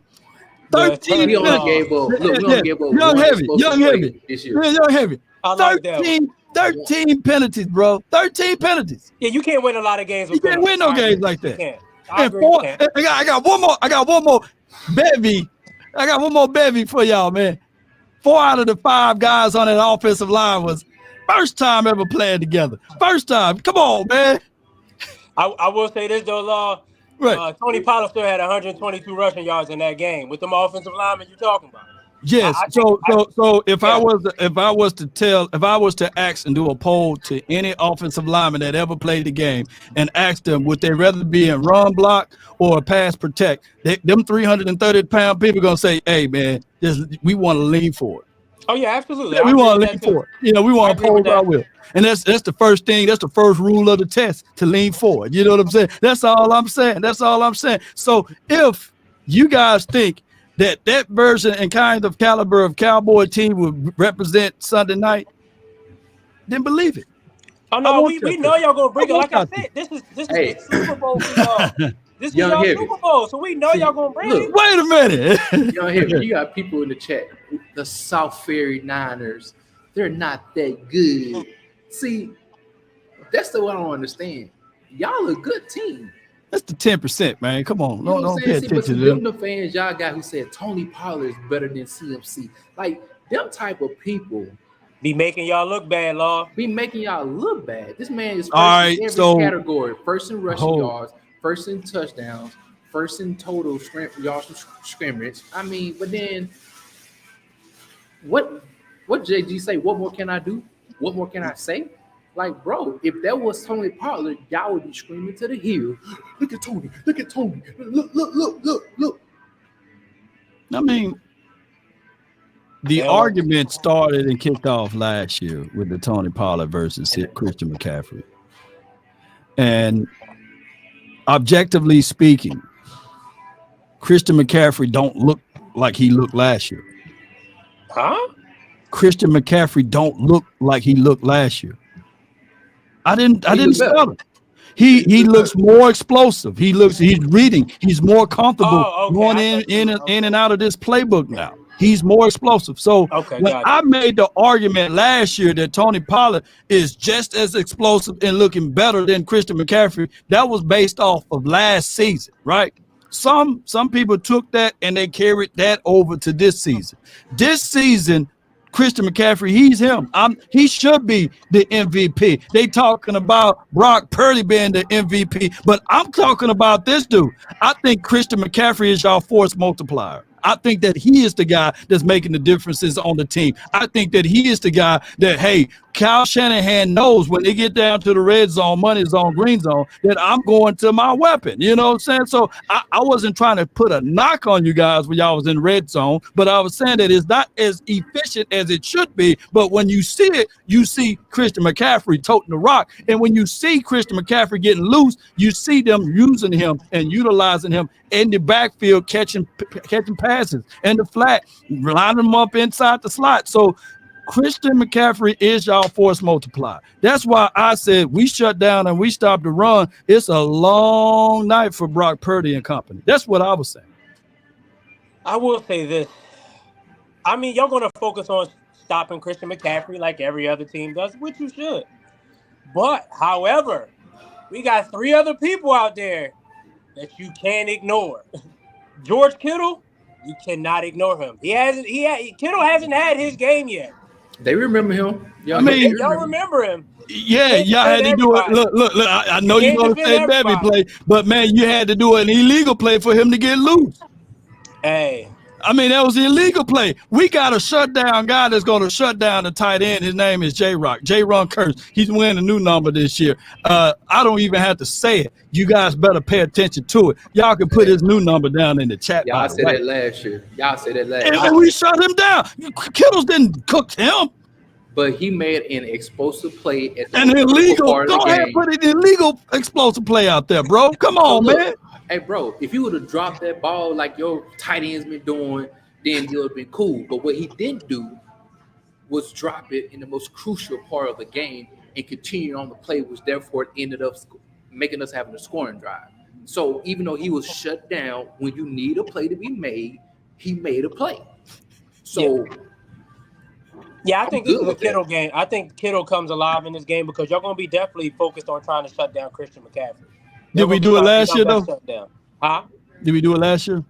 13 We only gave up. Look, we only gave up young one heavy, explosive young play heavy, this year. young heavy. I like that one. 13 penalties, bro. 13 penalties. Yeah, you can't win a lot of games. You can't win no games like that. You can't. I got one more. I got one more bevy. I got one more bevy for y'all, man. 4 out of the 5 guys on that offensive line was first time ever playing together. First time. Come on, man. I will say this though, Law. Right. Tony Pollard still had 122 rushing yards in that game with them offensive linemen you're talking about. Yes. So if I was to ask and do a poll to any offensive lineman that ever played the game and ask them would they rather be in run block or pass protect, them 330-pound people gonna say, hey man, we want to lean forward. Oh yeah, absolutely. Yeah, we want to lean forward. You know, we want to pose our will. And that's the first thing. That's the first rule of the test, to lean forward. You know what I'm saying? That's all I'm saying. So if you guys think that version and kind of caliber of Cowboy team would represent Sunday night, then believe it. Oh no, we know y'all gonna bring it. Like I said, this is the Super Bowl for y'all. This is y'all Super Bowl, so we know y'all gonna bring it. Wait a minute. Y'all hear me? You got people in the chat. The South Ferry Niners, they're not that good. See, that's the one I don't understand. Y'all a good team. That's the 10%, man. Come on. Don't pay attention to them. The fans y'all got who said Tony Pollard is better than CMC. Like, them type of people be making y'all look bad, Law. Be making y'all look bad. This man is first in every category. First in rushing yards, first in touchdowns, first in total yards from scrimmage. I mean, but then what JG say? What more can I do? What more can I say? Like, bro, if that was Tony Pollard, y'all would be screaming to the hill. Look at Tony. Look at Tony. Look. I mean, the argument started and kicked off last year with the Tony Pollard versus Christian McCaffrey. And objectively speaking, Christian McCaffrey don't look like he looked last year. Huh? Christian McCaffrey don't look like he looked last year. I didn't spell it. He looks more explosive. He's reading. He's more comfortable going in and out of this playbook now. He's more explosive. So when I made the argument last year that Tony Pollard is just as explosive and looking better than Christian McCaffrey, that was based off of last season, right? Some people took that and they carried that over to this season. This season, Christian McCaffrey, he's him. He should be the MVP. They talking about Brock Purdy being the MVP, but I'm talking about this dude. I think Christian McCaffrey is your force multiplier. I think that he is the guy that's making the differences on the team. I think that he is the guy that, hey, Kyle Shanahan knows when they get down to the red zone, money zone, green zone, that I'm going to my weapon. You know what I'm saying? So I wasn't trying to put a knock on you guys when y'all was in red zone, but I was saying that it's not as efficient as it should be. But when you see it, you see Christian McCaffrey toting the rock. And when you see Christian McCaffrey getting loose, you see them using him and utilizing him in the backfield, catching passes in the flat, lining them up inside the slot. So Christian McCaffrey is y'all force multiplier. That's why I said we shut down and we stopped the run. It's a long night for Brock Purdy and company. That's what I was saying. I will say this. I mean, you're going to focus on stopping Christian McCaffrey like every other team does, which you should. But, however, we got 3 other people out there that you can't ignore. George Kittle, you cannot ignore him. Kittle hasn't had his game yet. They remember him. I mean, y'all remember him. Yeah, y'all had to do it. Look. I know you're going to say baby play, but, man, you had to do an illegal play for him to get loose. Hey. I mean, that was an illegal play. We got a shutdown guy that's going to shut down the tight end. His name is J-Rock. J-Ron Curse. He's winning a new number this year. I don't even have to say it. You guys better pay attention to it. Y'all can put his new number down in the chat. Y'all said that last year. And we shut him down. Kittles didn't cook him. But he made an explosive play at the an illegal part of the game. Put an illegal explosive play out there, bro. Come on, man. Hey, bro, if you would have dropped that ball like your tight end's been doing, then it would have been cool. But what he didn't do was drop it in the most crucial part of the game and continue on the play, which therefore it ended up making us having a scoring drive. So even though he was shut down, when you need a play to be made, he made a play. So yeah, I think this is a Kittle game. I think Kittle comes alive in this game because you're going to be definitely focused on trying to shut down Christian McCaffrey. Did we do it last year, though? Huh? Did we do it last year?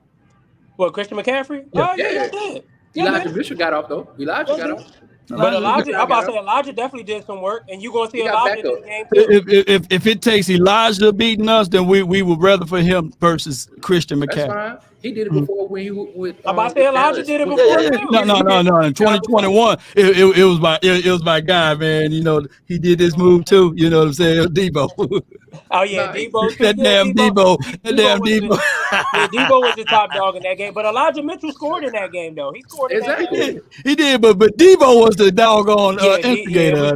What, Christian McCaffrey? Yeah, I did. Elijah Bishop got off, though. Elijah got off. But Elijah definitely did some work, and you're going to see Elijah in this game, too. If it takes Elijah beating us, then we would rather for him versus Christian McCaffrey. That's fine. He did it before when he was. I'm about to say Elijah did it before. No. In 2021, it was my guy, man. You know, he did this move too. You know what I'm saying? Debo. Oh yeah, Debo. That damn Debo. Yeah, Debo was the top dog in that game. But Elijah Mitchell scored in that game, though. He scored in that game. He did, but Debo was the doggone instigator.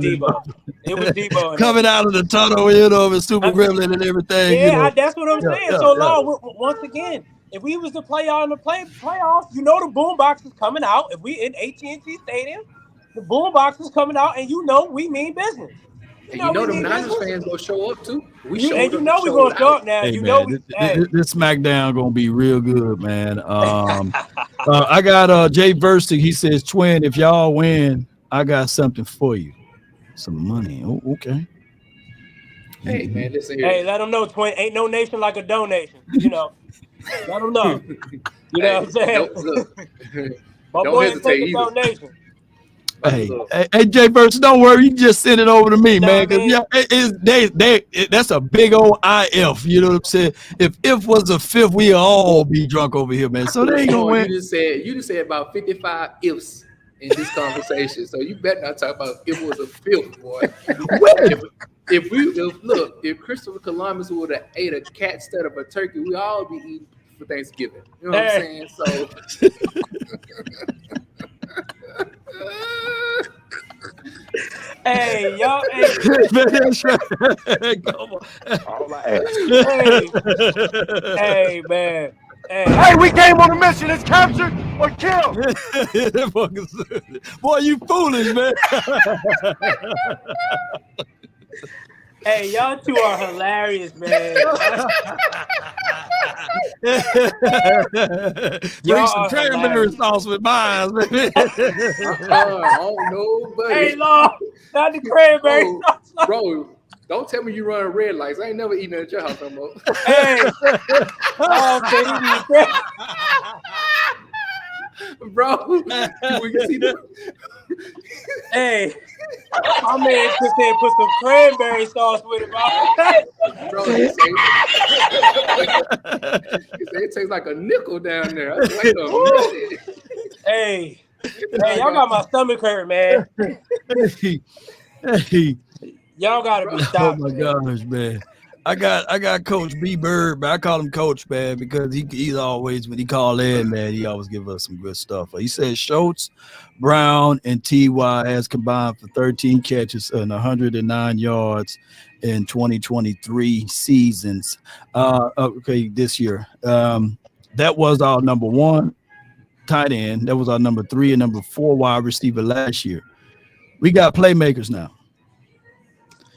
It was Debo. Coming out of the tunnel, you know, with Super Gremlin and everything. Yeah, you know. that's what I'm saying. Once again, if we was to play y'all in the playoffs, you know the boombox is coming out. If we in AT&T Stadium, the boombox is coming out, and you know we mean business. You know them Niners fans gonna show up too. We're gonna show up now. Hey, this SmackDown gonna be real good, man. I got Jay Versick. He says, "Twin, if y'all win, I got something for you, some money." Oh, okay. Hey man, listen here. Hey, let them know, Twin. Ain't no nation like a donation. You know, let them know. You know what I'm saying? My boy is taking donation. Hey, Jay Burst, don't worry. You just send it over to me, man. Because that's a big old IF. You know what I'm saying? If was a fifth, we all be drunk over here, man. So they ain't gonna win. You just said about 55 ifs in this conversation. So you better not talk about if it was a fifth, boy. If Christopher Columbus would have ate a cat instead of a turkey, we all be eating for Thanksgiving. You know what I'm saying? So. Hey, y'all. Hey, man. Hey, we came on a mission. It's captured or killed. Boy, you foolish, man. Hey, y'all two are hilarious, man. Bring some cranberry sauce with mine, man. Oh no, buddy. Hey, Lord, not the cranberry sauce. Bro, don't tell me you run red lights. I ain't never eating at your house no more. Hey. Bro, we can see that. Hey, my man just said put some cranberry sauce with it, bro. He said it tastes like a nickel down there. Wait a minute. Hey, y'all got my stomach hurt, man. Hey, Y'all gotta be oh stopped, my man. gosh, man. I got Coach B Bird, but I call him Coach, man, because he's always, when he call in, man, he always give us some good stuff. He says Schultz, Brown, and Ty has combined for 13 catches and 109 yards in 2023 seasons. Okay, this year. That was our number one tight end. That was our number three and number four wide receiver last year. We got playmakers now.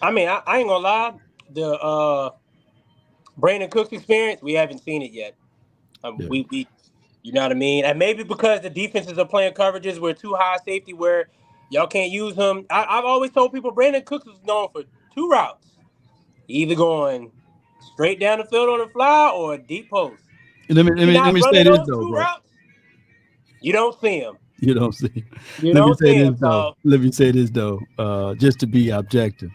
I mean, I ain't gonna lie. The Brandon Cooks experience, we haven't seen it yet. Yeah. We, you know what I mean? And maybe because the defenses are playing coverages where too high safety, where y'all can't use him. I've always told people Brandon Cooks is known for two routes, either going straight down the field on the fly or a deep post. Let me If let you're me let not me say running this those though, two bro. routes, you don't see him. You know what I'm saying? You Let me don't say see this him. though. So Let me say this though. Just to be objective,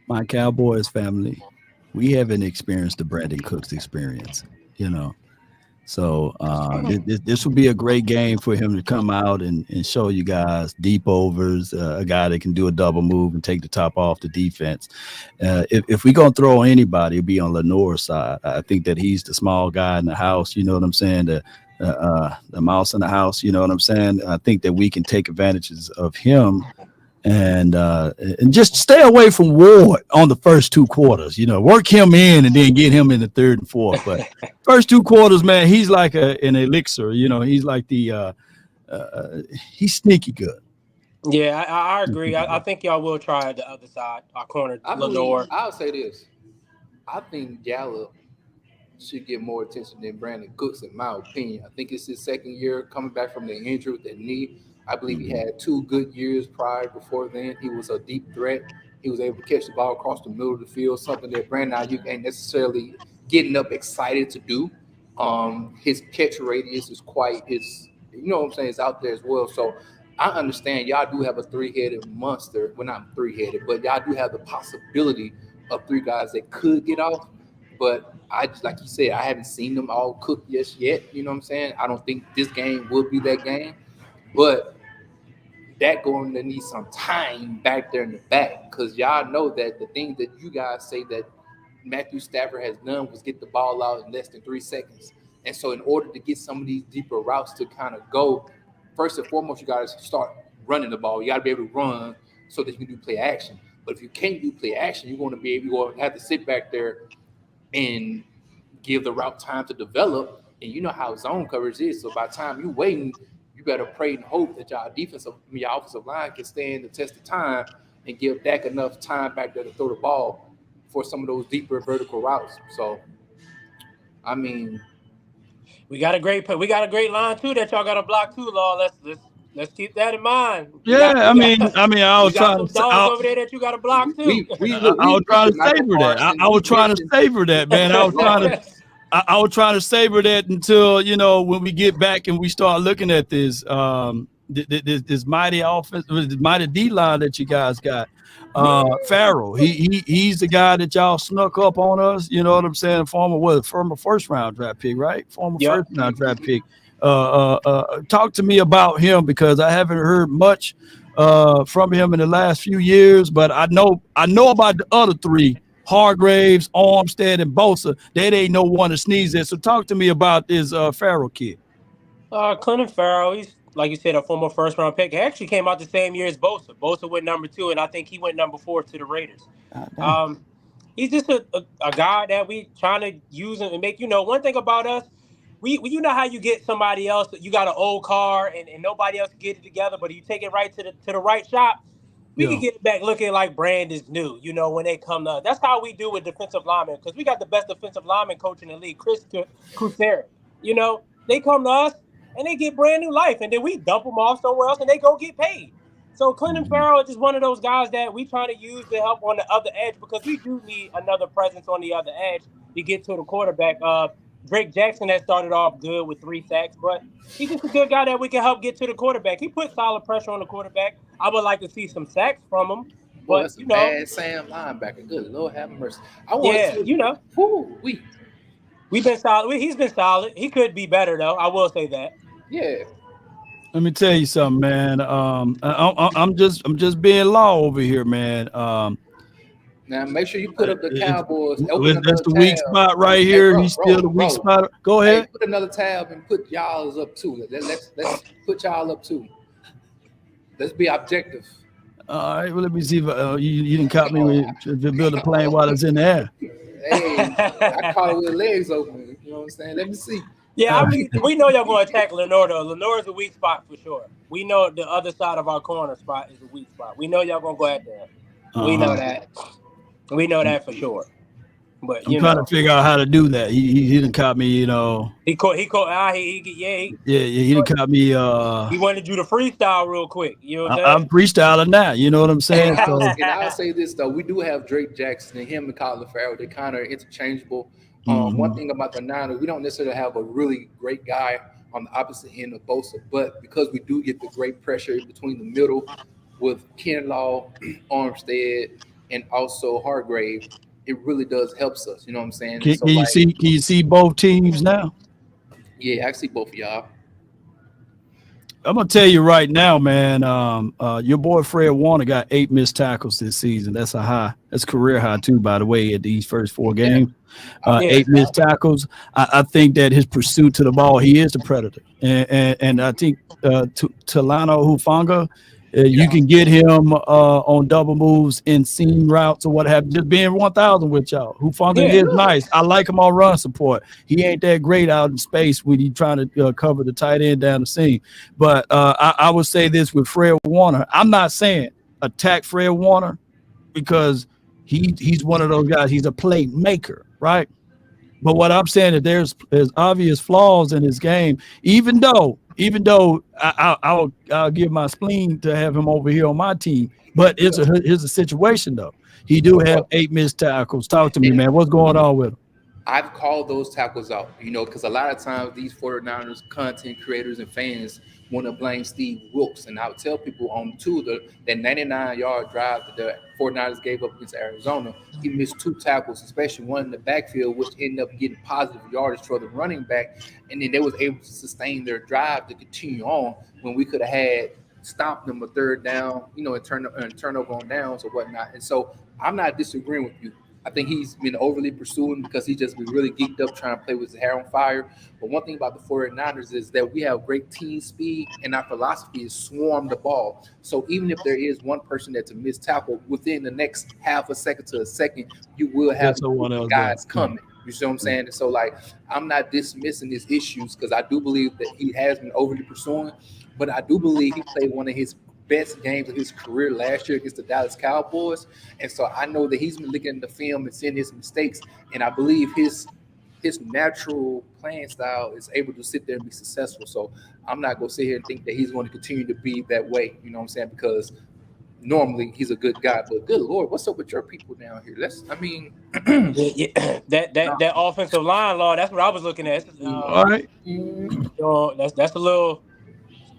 my Cowboys family, we haven't experienced the Brandon Cooks experience. You know, so this would be a great game for him to come out and show you guys deep overs, a guy that can do a double move and take the top off the defense. If we're gonna throw anybody, it'd be on Lenore's side. I think that he's the small guy in the house. You know what I'm saying? The mouse in the house. You know what I'm saying? I think that we can take advantages of him and just stay away from Ward on the first two quarters. You know, work him in and then get him in the third and fourth. But first two quarters, man, he's like an elixir. You know, he's like he's sneaky good. yeah, I agree. Sneaky I good. think y'all will try the other side. Our corner I believe Lenore. I'll say this. I think Gallup should get more attention than Brandon Cooks, in my opinion. I think it's his second year coming back from the injury with the knee. I believe he Mhm. had 2 good years prior before then. He was a deep threat. He was able to catch the ball across the middle of the field, something that Brandon Ayuk ain't necessarily getting up excited to do. His catch radius is quite is you know what I'm saying, is out there as well. So I understand y'all do have a three-headed monster. Well, not three-headed, but y'all do have the possibility of three guys that could get off. But I just like you said, I haven't seen them all cooked just yet. You know what I'm saying? I don't think this game will be that game, but that going to need some time back there in the back because y'all know that the thing that you guys say that Matthew Stafford has done was get the ball out in less than 3 seconds. And so, in order to get some of these deeper routes to kind of go, first and foremost, you got to start running the ball. You got to be able to run so that you can do play action. But if you can't do play action, you're going to be able to have to sit back there and give the route time to develop. And you know how zone coverage is. So by the time you waiting, you better pray and hope that your offensive line can stand the test of time and give Dak enough time back there to throw the ball for some of those deeper vertical routes. So I mean, We got a great line too that y'all got to block too, Law. Let's keep that in mind. We Yeah, got we got I we was got trying to some say, dogs over there that you got to block too. we I, look, I we was trying to mentioned Michael savor that. Parsons, I we was trying to mentioned savor that, man. Lawrence. I was trying to savor that until when we get back and we start looking at this this mighty offense, this mighty D line that you guys got. Farrell, he's the guy that y'all snuck up on us. You know what I'm saying? Former first round draft pick, right? Former Yep. first round draft pick. Talk to me about him because I haven't heard much from him in the last few years, but I know about the other three. Hargraves, Armstead, and Bosa, that ain't no one to sneeze at. So talk to me about this Farrell kid. Clinton Farrell, he's like you said, a former first round pick. He actually came out the same year as Bosa. Bosa went number two, and I think he went number four to the Raiders. God damn. Um, he's just a guy that we trying to use him and make. One thing about us, you know how you get somebody else, you got an old car and nobody else can get it together, but you take it right to the right shop. We can Yeah. get it back looking like brand is new, when they come to us. That's how we do with defensive linemen because we got the best defensive lineman coach in the league, Chris Kusera. They come to us and they get brand new life, and then we dump them off somewhere else and they go get paid. So Clinton Mhm. Farrell is just one of those guys that we trying to use to help on the other edge because we do need another presence on the other edge to get to the quarterback. Drake Jackson has started off good with 3 sacks, but he's just a good guy that we can help get to the quarterback. He put solid pressure on the quarterback. I would like to see some sacks from him, Boy, but that's a bad Sam linebacker. Good Lord have mercy. I want yeah, to we we've been solid. He's been solid. He could be better though. I will say that. yeah. Let me tell you something, man. I'm just being law over here, man. Now make sure you put up the Cowboys. Open That's another the weak tab. spot right Hey, here. bro, He's still the weak bro. spot. Go Hey, ahead. put another tab and put y'all's up too. Let's put y'all up too. Let's be objective. All right. Well, let me see if you didn't caught me Oh, with to build a plane while it's in the air. hey, I caught it with legs open. You know what I'm saying? Let me see. Yeah, I mean, we know y'all going to attack Lenore. Though. Lenore is a weak spot for sure. We know the other side of our corner spot is a weak spot. We know y'all going to go at that. We know Uh-huh. that. We know that for sure. But I'm trying to figure out how to do that. He didn't caught me. Yeah. He didn't caught me. He wanted you to freestyle real quick. You know what I'm I'm freestyling now. You know what I'm And saying? I'll So. and I'll say this though, we do have Drake Jackson and him and Colin Farrell. They kind of interchangeable. One Mhm. thing about the Niners, we don't necessarily have a really great guy on the opposite end of Bosa, but because we do get the great pressure in between the middle with Kinlaw, Armstead, and also Hargrave, it really does helps us. You know what I'm saying? And Can, so can you like, see? Can you see both teams now? yeah, I see both of y'all. I'm gonna tell you right now, man. Your boy Fred Warner got 8 missed tackles this season. That's a high. That's career high too, by the way. At these first 4 games, I would Yeah. eight say missed tackles. I think that his pursuit to the ball, he is the predator, and I think Talano Hufanga, you yeah. can get him on double moves in seam routes or what have you. Just being 1,000 with y'all. Hufanga Yeah. is nice. I like him on run support. He ain't that great out in space when he trying to cover the tight end down the seam. But I would say this with Fred Warner. I'm not saying attack Fred Warner because he's one of those guys. He's a playmaker, right? But what I'm saying is there's obvious flaws in his game. Even though I'll give my spleen to have him over here on my team. But here's a situation though. He do have Well, 8 missed tackles. Talk to me, and man. What's going on with him? I've called those tackles out, because a lot of times these 49ers content creators and fans want to blame Steve Wilkes. And I would tell people on that 99-yard drive that the 49ers gave up against Arizona, he missed 2 tackles, especially one in the backfield, which ended up getting positive yardage for the running back. And then they was able to sustain their drive to continue on when we could have had stopped them a third down, and turnover on downs or whatnot. And so I'm not disagreeing with you. I think he's been overly pursuing because he just been really geeked up trying to play with his hair on fire. But one thing about the 49ers is that we have great team speed, and our philosophy is swarm the ball. So even if there is one person that's a missed tackle, within the next half a second to a second, you will have There's someone else there. guys coming. You see what I'm saying? And so, like, I'm not dismissing his issues because I do believe that he has been overly pursuing, but I do believe he played one of his best games of his career last year against the Dallas Cowboys. And so I know that he's been looking at the film and seeing his mistakes. And I believe his natural playing style is able to sit there and be successful. So I'm not going to sit here and think that he's going to continue to be that way. You know what I'm saying? Because normally he's a good guy. But good Lord, what's up with your people down here? Yeah. That offensive line, Law, that's what I was looking at. All right. That's a little.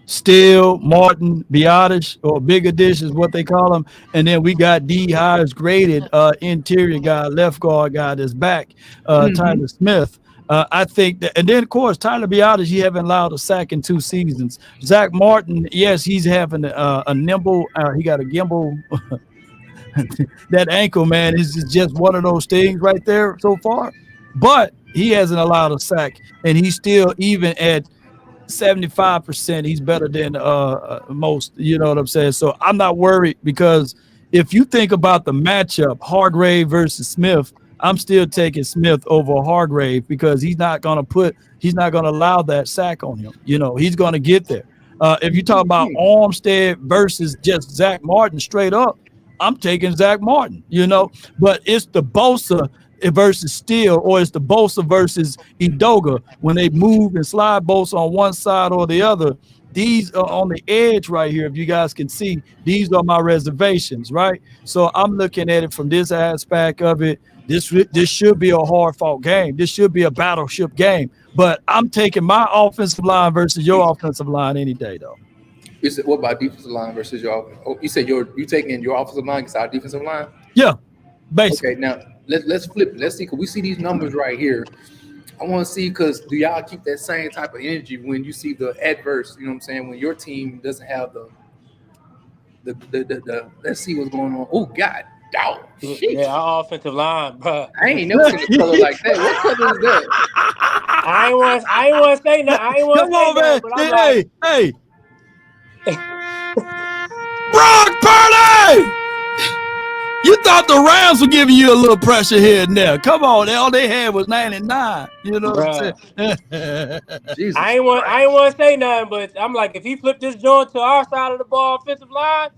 Steele, Martin, Biotish, or Bigger Dish is what they call him. And then we got the highest graded interior guy, left guard guy that's back, Tyler Smith. I think that, and then of course Tyler Biotish, he haven't allowed a sack in 2 seasons. Zach Martin, yes, he's having a nimble. He got a gimbal. That ankle, man, is just one of those things right there so far. But he hasn't allowed a sack, and he's still even at 75%. He's better than most. You know what I'm saying? So I'm not worried because if you think about the matchup, Hargrave versus Smith, I'm still taking Smith over Hargrave because he's not going to allow that sack on him. He's going to get there. If you talk about Armstead versus just Zach Martin straight up, I'm taking Zach Martin, but it's the Bosa versus Steele, or it's the Bosa versus Edoga. When they move and slide Bosa on one side or the other, these are on the edge right here. If you guys can see, these are my reservations, right? So I'm looking at it from this aspect of it. This should be a hard-fought game. This should be a battleship game. But I'm taking my offensive line versus your offensive line any day, though. What about defensive line versus your offense? Oh, you said you taking your offensive line against our defensive line? Yeah, basically. Okay, now let's flip it. Let's see, because we see these numbers right here. I want to see, because do y'all keep that same type of energy when you see the adverse? You know what I'm saying? When your team doesn't have the let's see what's going on. Oh God, dog, Yeah, sheesh. our offensive line, bro. I ain't never seen a color like that. What color is that? I ain't want to say nothing. I ain't want Come to say on, nothing, man. but I'm like, Hey, Brock Purdy! You thought the Rams were giving you a little pressure here and there. Come on, all they had was 99. You know what I'm bro. saying? Jesus I ain't Christ. want to say nothing, but I'm like, if he flipped this joint to our side of the ball, offensive line,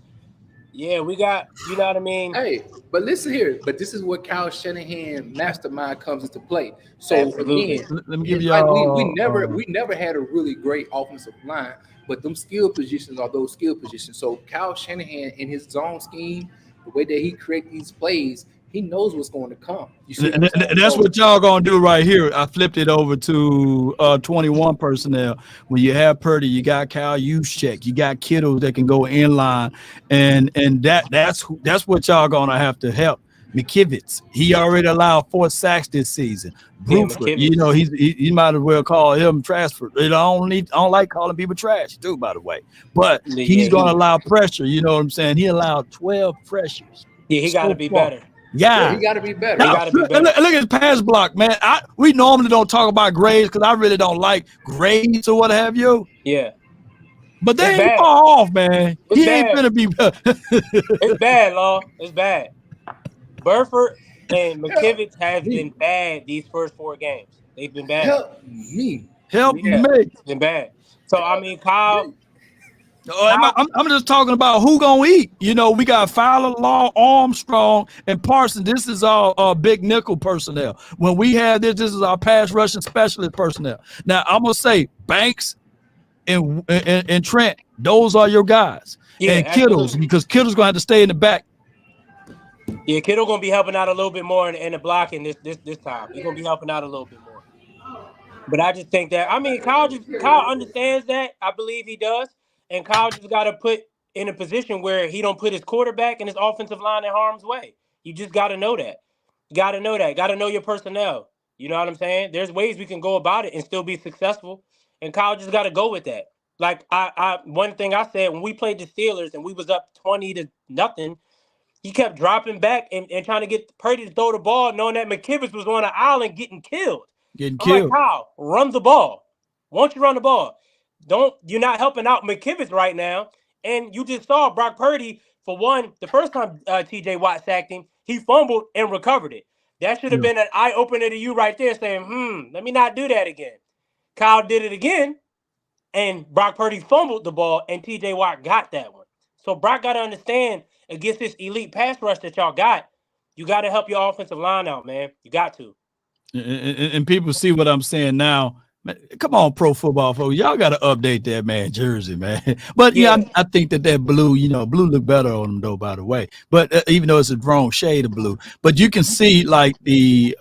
yeah, we got, you know what I mean? Hey, but listen here. But this is where Kyle Shanahan mastermind comes into play. So Absolutely. again, Let me give it's like we y'all. never had a really great offensive line, but them skill positions are those skill positions. So Kyle Shanahan in his zone scheme, the way that he creates these plays, he knows what's going to come. You see what I'm saying? That's So what y'all gonna do right here. I flipped it over to 21 personnel. When you have Purdy, you got Kyle Juszczyk, you got Kittles that can go inline, and that's what y'all gonna have to help. McKivitz, he already allowed 4 sacks this season. Yeah, Bruford, McKivitz. he might as well call him transfer. I don't like calling people trash too, by the way. But Yeah, he's gonna allow pressure. You know what I'm saying? He allowed 12 pressures he got to so be far. better. yeah, Yeah. he got to be better. He Now, got to be look, better. look at his pass block, man. We normally don't talk about grades because I really don't like grades or what have you. Yeah, But it's they ain't bad. far off, man. It's He ain't bad. gonna be. It's bad, Law. It's bad. Burford and Help McKivitz has me. been bad these first 4 games. They've been bad. Help me. Help Yeah, me. it's been bad. So I Help mean, Kyle, me. Kyle, I'm just talking about who gonna eat. You know, we got Fowler, Law, Armstrong, and Parsons. This is our big nickel personnel. When we have this is our pass rushing specialist personnel. Now I'm gonna say Banks and Trent. Those are your guys. yeah, And Kittles, absolutely. because Kittles gonna have to stay in the back. Yeah, Kittle gonna be helping out a little bit more in the blocking this time. He's gonna be helping out a little bit more. But I just think that Kyle understands that. I believe he does, and Kyle just got to put in a position where he don't put his quarterback and his offensive line in harm's way. You just got to know that. You got to know that. Got to know your personnel. You know what I'm saying? There's ways we can go about it and still be successful, and Kyle just got to go with that. Like one thing I said when we played the Steelers and we was up 20-0, he kept dropping back and trying to get Purdy to throw the ball, knowing that McKivitz was on an island getting killed. Getting I'm like, killed. Kyle, run the ball. Won't you run the ball? You're not helping out McKivitz right now. And you just saw Brock Purdy, for one, the first time TJ Watt sacked him, he fumbled and recovered it. That should have Yeah. been an eye opener to you right there, saying, let me not do that again. Kyle did it again, and Brock Purdy fumbled the ball, and TJ Watt got that one. So Brock got to understand, against this elite pass rush that y'all got, you got to help your offensive line out, man. You got to. And people see what I'm saying now. Man, come on, pro football folks, y'all got to update that man jersey, man. But yeah, Yeah. I think that blue, blue look better on him though. By the way, but even though it's a wrong shade of blue, but you can see like the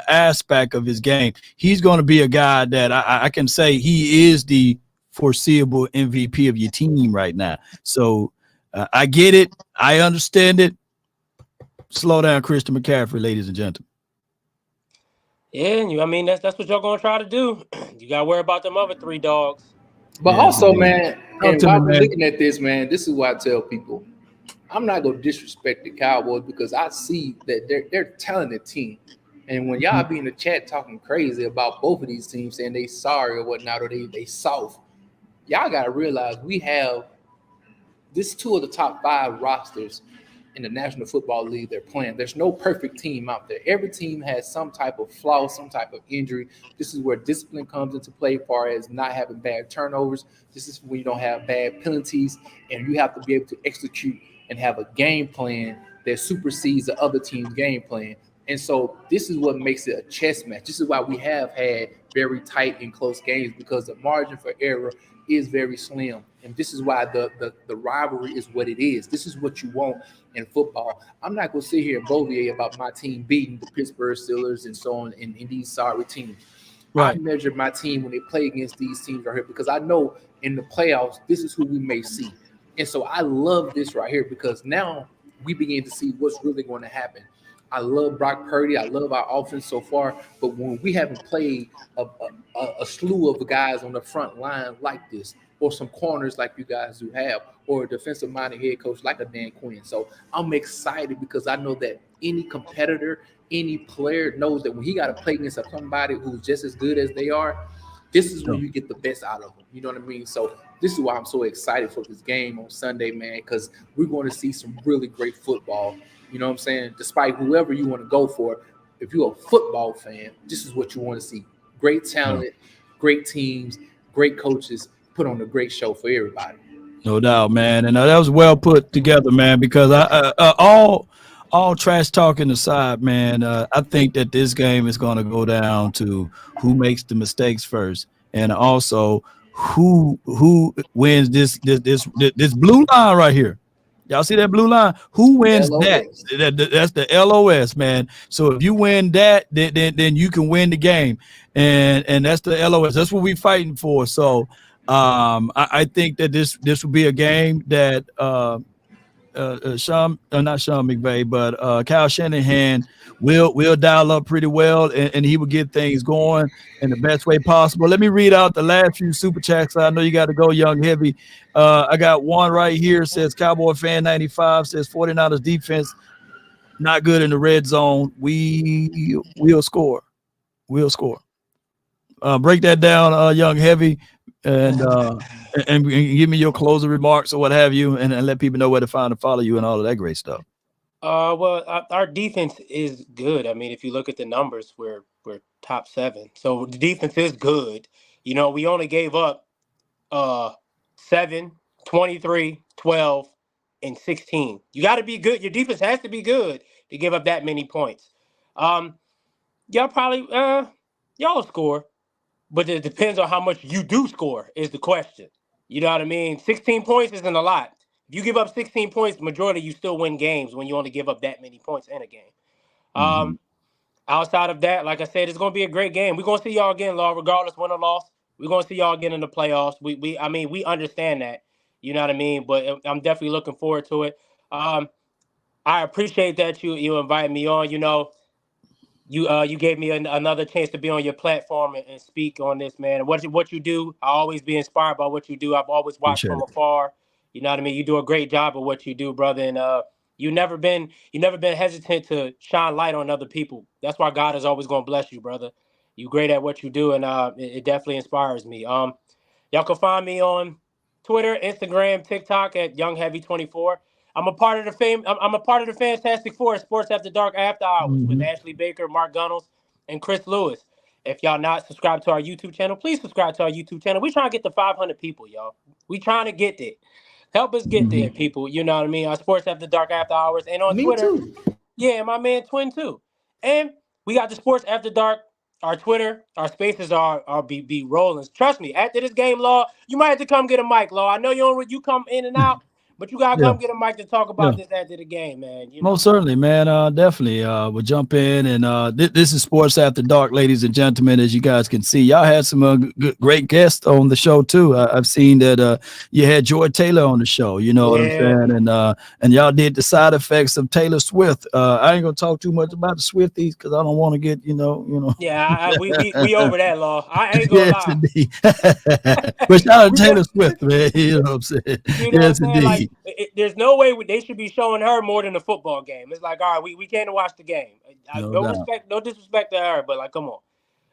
aspect of his game. He's going to be a guy that I can say he is the foreseeable MVP of your team right now. So I get it, I understand it. Slow down, Christian McCaffrey, ladies and gentlemen. Yeah, I mean that's what y'all gonna try to do. You gotta worry about them other 3 dogs. But Yes, also, indeed. man, Talk and to me, while we're man. looking at this, man, this is why I tell people I'm not gonna disrespect the Cowboys because I see that they're a talented team. And when y'all be in the chat talking crazy about both of these teams, saying they sorry or whatnot, or they soft, y'all gotta realize we have this 2 of the top 5 rosters in the National Football League they're playing. There's no perfect team out there. Every team has some type of flaw, some type of injury. This is where discipline comes into play, as far as not having bad turnovers. This is when you don't have bad penalties, and you have to be able to execute and have a game plan that supersedes the other team's game plan. And so this is what makes it a chess match. This is why we have had very tight and close games, because the margin for error is very slim. And this is why the rivalry is what it is. This is what you want in football. I'm not going to sit here and boviate about my team beating the Pittsburgh Steelers and so on in these sorry teams. I Right. measure my team when they play against these teams right here, because I know in the playoffs, this is who we may see. And so I love this right here, because now we begin to see what's really going to happen. I love Brock Purdy. I love our offense so far. But when we haven't played a slew of guys on the front line like this, or some corners like you guys do have, or a defensive minded head coach like a Dan Quinn. So I'm excited because I know that any competitor, any player knows that when he got to play against somebody who's just as good as they are, this is when you get the best out of them. You know what I mean? So this is why I'm so excited for this game on Sunday, man, because we're going to see some really great football. You know what I'm saying? Despite whoever you want to go for, if you're a football fan, this is what you want to see. Great talent, great teams, great coaches, put on a great show for everybody. No doubt, man, and that was well put together, man. Because all trash talking aside, man, I think that this game is going to go down to who makes the mistakes first, and also who wins this blue line right here. Y'all see that blue line? Who wins that? LOS. That's the LOS, man. So if you win that, then you can win the game, and that's the LOS. That's what we're fighting for. So I think that this will be a game that not Sean McVay, but Kyle Shanahan will dial up pretty well, and he will get things going in the best way possible. Let me read out the last few super chats. I know you got to go, Young Heavy. I got one right here. Says Cowboy Fan 95 says 49ers defense not good in the red zone. We'll score. We'll score. Break that down, Young Heavy, and give me your closing remarks or what have you, and let people know where to find and follow you and all of that great stuff. Well, our defense is good. I mean, if you look at the numbers, we're top 7, so the defense is good. You know, we only gave up 7, 23, 12, and 16. You got to be good. Your defense has to be good to give up that many points. Y'all probably y'all will score, but it depends on how much you do score is the question. You know what I mean? 16 points isn't a lot. If you give up 16 points, majority you still win games when you only give up that many points in a game. Mm-hmm. Outside of that, like I said, it's going to be a great game. We're going to see y'all again, Law, regardless win or loss. We're going to see y'all again in the playoffs. We understand that. You know what I mean? But I'm definitely looking forward to it. I appreciate that you invited me on. You know, you gave me another chance to be on your platform and speak on this, man. What you do, I always be inspired by what you do. I've always watched Appreciate from it. afar. You know what I mean? You do a great job of what you do, brother. And you never been hesitant to shine light on other people. That's why God is always going to bless you, brother. You great at what you do, and it definitely inspires me. Y'all can find me on Twitter, Instagram, TikTok at YoungHeavy24. I'm a part of the fame. I'm a part of the Fantastic Four Sports After Dark After Hours with Mm-hmm. Ashley Baker, Mark Gunnels, and Chris Lewis. If y'all not subscribed to our YouTube channel, please subscribe to our YouTube channel. We trying to get to 500 people, y'all. We trying to get there. Help us get there, Mm-hmm. people. You know what I mean? Our Sports After Dark After Hours, and on Me Twitter, too. yeah, my man Twin too. And we got the Sports After Dark. Our Twitter, our spaces are be rolling. Trust me, after this game, Law, you might have to come get a mic, Law. I know you come in and out, but you gotta Yeah. come get a mic to talk Yeah. about this after the game, man. You know. Most certainly, man. Definitely. We'll jump in, and this is Sports After Dark, ladies and gentlemen. As you guys can see, y'all had some great guests on the show too. I've seen that you had Joy Taylor on the show. You know what I'm Yeah. saying, and y'all did the side effects of Taylor Swift. I ain't gonna talk too much about the Swifties because I don't want to get Yeah, we over that, Law. I ain't gonna Yes, lie. indeed. But shout out We to Taylor got, Swift, man. You know what I'm saying? you know what I'm Yes, saying? Like, indeed. there's no way they should be showing her more than a football game. It's like, all right, we can't watch the game. No No doubt. respect, no disrespect to her, but like, come on,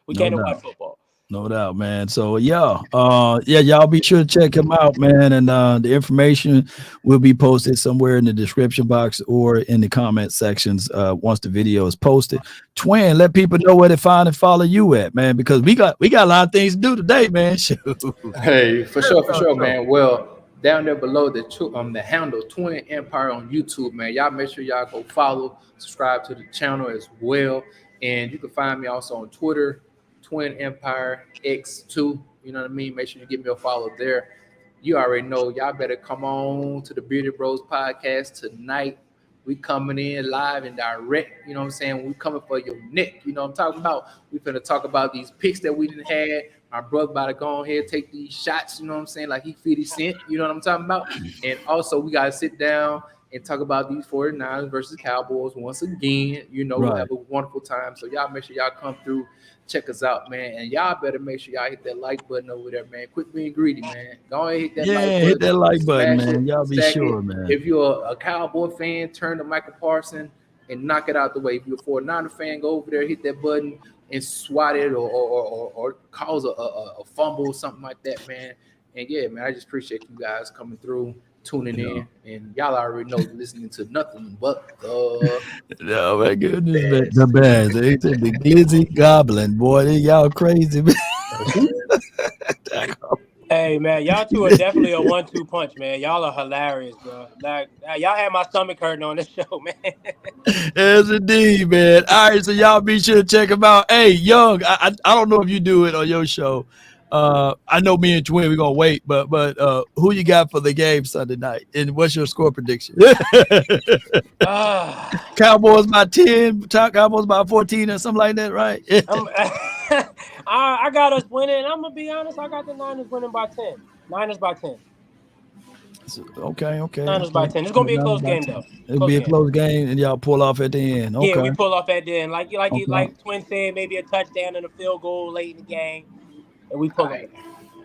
we No can't watch doubt. football. No doubt, man. So yeah, y'all be sure to check him out, man. And the information will be posted somewhere in the description box or in the comment sections once the video is posted. Twin, let people know where to find and follow you at, man, because we got a lot of things to do today, man. Shoot. Hey, for sure, man. Well, down there below the handle Twin Empire on YouTube, man. Y'all make sure y'all go follow, subscribe to the channel as well, and you can find me also on Twitter, Twin Empire X2. You know what I mean? Make sure you give me a follow there. You already know. Y'all better come on to the Bearded Bros podcast tonight. We coming in live and direct. You know what I'm saying? We coming for your neck. You know what I'm talking about? We finna talk about these picks that we didn't had. My brother about to go ahead take these shots. You know what I'm saying? Like he 50 Cent. You know what I'm talking about? And also we gotta sit down and talk about these 49ers versus Cowboys once again. You know, we'll Right. have a wonderful time. So y'all make sure y'all come through, check us out, man. And y'all better make sure y'all hit that like button over there, man. Quit being greedy, man. Go ahead, hit that like Yeah, button. hit that like button, Smash it, man. Y'all be stack sure, it. man. If you're a Cowboy fan, turn to Michael Parsons and knock it out the way. If you're a 49er fan, go over there, hit that button and swat it or cause a fumble, something like that, man. And yeah, man, I just appreciate you guys coming through, tuning in, and y'all already know listening to nothing but the Oh my goodness, man. best. The best. They said the glizzy goblin, boy. Y'all crazy, man. Hey man, y'all two are definitely a 1-2 punch, man. Y'all are hilarious, bro. Like y'all had my stomach hurting on this show, man. Yes, indeed, man. All right, so y'all be sure to check them out. Hey, Young, I don't know if you do it on your show. I know me and Twin, we're gonna wait, but who you got for the game Sunday night? And what's your score prediction? Cowboys by 10, Cowboys by 14 or something like that, right? I got us winning. I'm gonna be honest. I got the Niners winning by 10. Niners by 10. Okay. Niners by 10. It's gonna be a close game though. It'll be a close game, and y'all pull off at the end. Okay. Yeah, we pull off at the end. Like Okay. Twin said, maybe a touchdown and a field goal late in the game, and we pull it.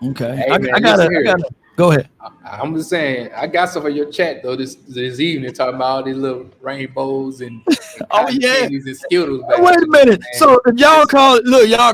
Okay. Hey, I man, gotta go ahead. I'm just saying, I got some of your chat though this evening talking about all these little rainbows and cotton candies and Skittles. Wait a minute. So if y'all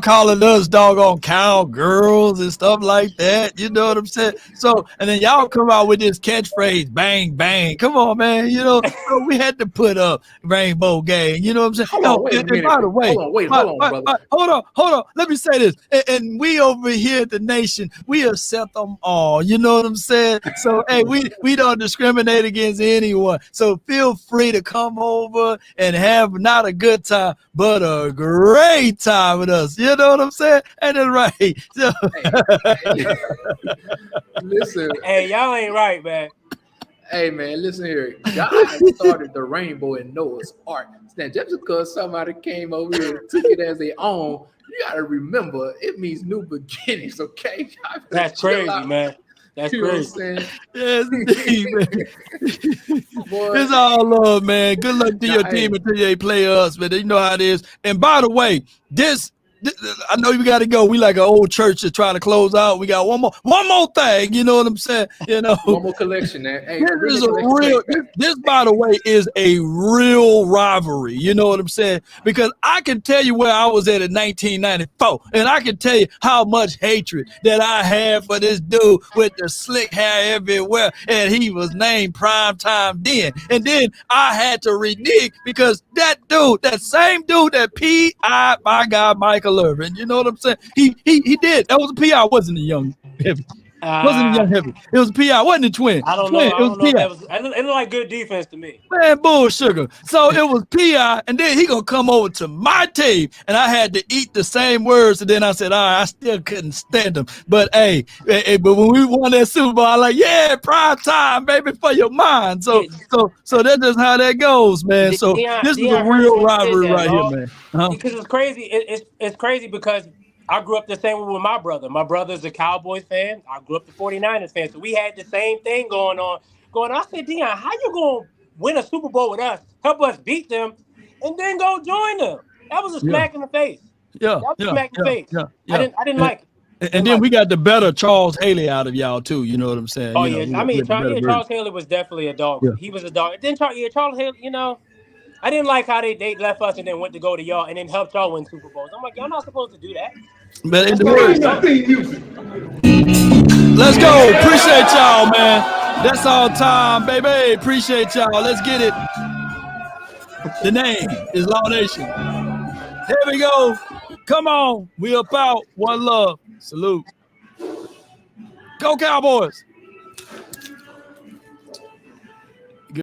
calling us doggone cowgirls and stuff like that. You know what I'm saying? So and then y'all come out with this catchphrase, bang bang. Come on, man. You know, so we had to put up Rainbow Gang. You know what I'm saying? Hold on, wait a minute. By the way, hold on, brother. Hold on. Let me say this. And we over here at the Nation, we accept them all. You know what I'm saying? So hey, we don't discriminate against anyone. So feel free to come over and have not a good time, but a great time with us. You know what I'm saying? And it's right. So, Listen. Hey, y'all ain't right, man. Hey man, listen here. God started the rainbow in Noah's Ark. Now, just because somebody came over here and took it as their own, you gotta remember it means new beginnings, okay? That's crazy, man. That's crazy. Yes, indeed, man. It's all love, man. Good luck to your team until they play us, man. You know how it is. And by the way, this I know you got to go. We like an old church to try to close out. We got one more thing. You know what I'm saying? You know, one more collection. Hey, this, by the way, is a real rivalry. You know what I'm saying? Because I can tell you where I was at in 1994, and I can tell you how much hatred that I had for this dude with the slick hair everywhere, and he was named Prime Time then. And then I had to renege because that same dude that P.I. my guy Michael Irvin, you know what I'm saying? He did. That was a P.I. Wasn't a young heavy. Wasn't a young heavy. It was a P.I. Wasn't a twin. I don't know. I don't know if that was. It looked like good defense to me. Man, bull sugar. So it was P.I. and then he gonna come over to my team, and I had to eat the same words. And then I said, all right, I still couldn't stand them. But hey, but when we won that Super Bowl, I'm like, yeah, prime time, baby, for your mind. So that's just how that goes, man. So this is a real rivalry right here, man. Because it's crazy. It's crazy because I grew up the same way with my brother. My brother's a Cowboys fan. I grew up the 49ers fan. So we had the same thing going on. I said, Dion, how you going to win a Super Bowl with us, help us beat them, and then go join them? That was a smack in the face. That was a smack in the face. I didn't like it. And then we got the better Charles Haley out of y'all too. You know what I'm saying? Oh, yeah. I mean, Charles Haley was definitely a dog. Yeah. He was a dog. Then Charles Haley, you know, I didn't like how they left us and then went to go to y'all and then helped y'all win Super Bowls. I'm like, y'all not supposed to do that. But in the words, let's go. Appreciate y'all, man. That's all time, baby. Appreciate y'all. Let's get it. The name is Law Nation. Here we go. Come on. We about one love. Salute. Go Cowboys.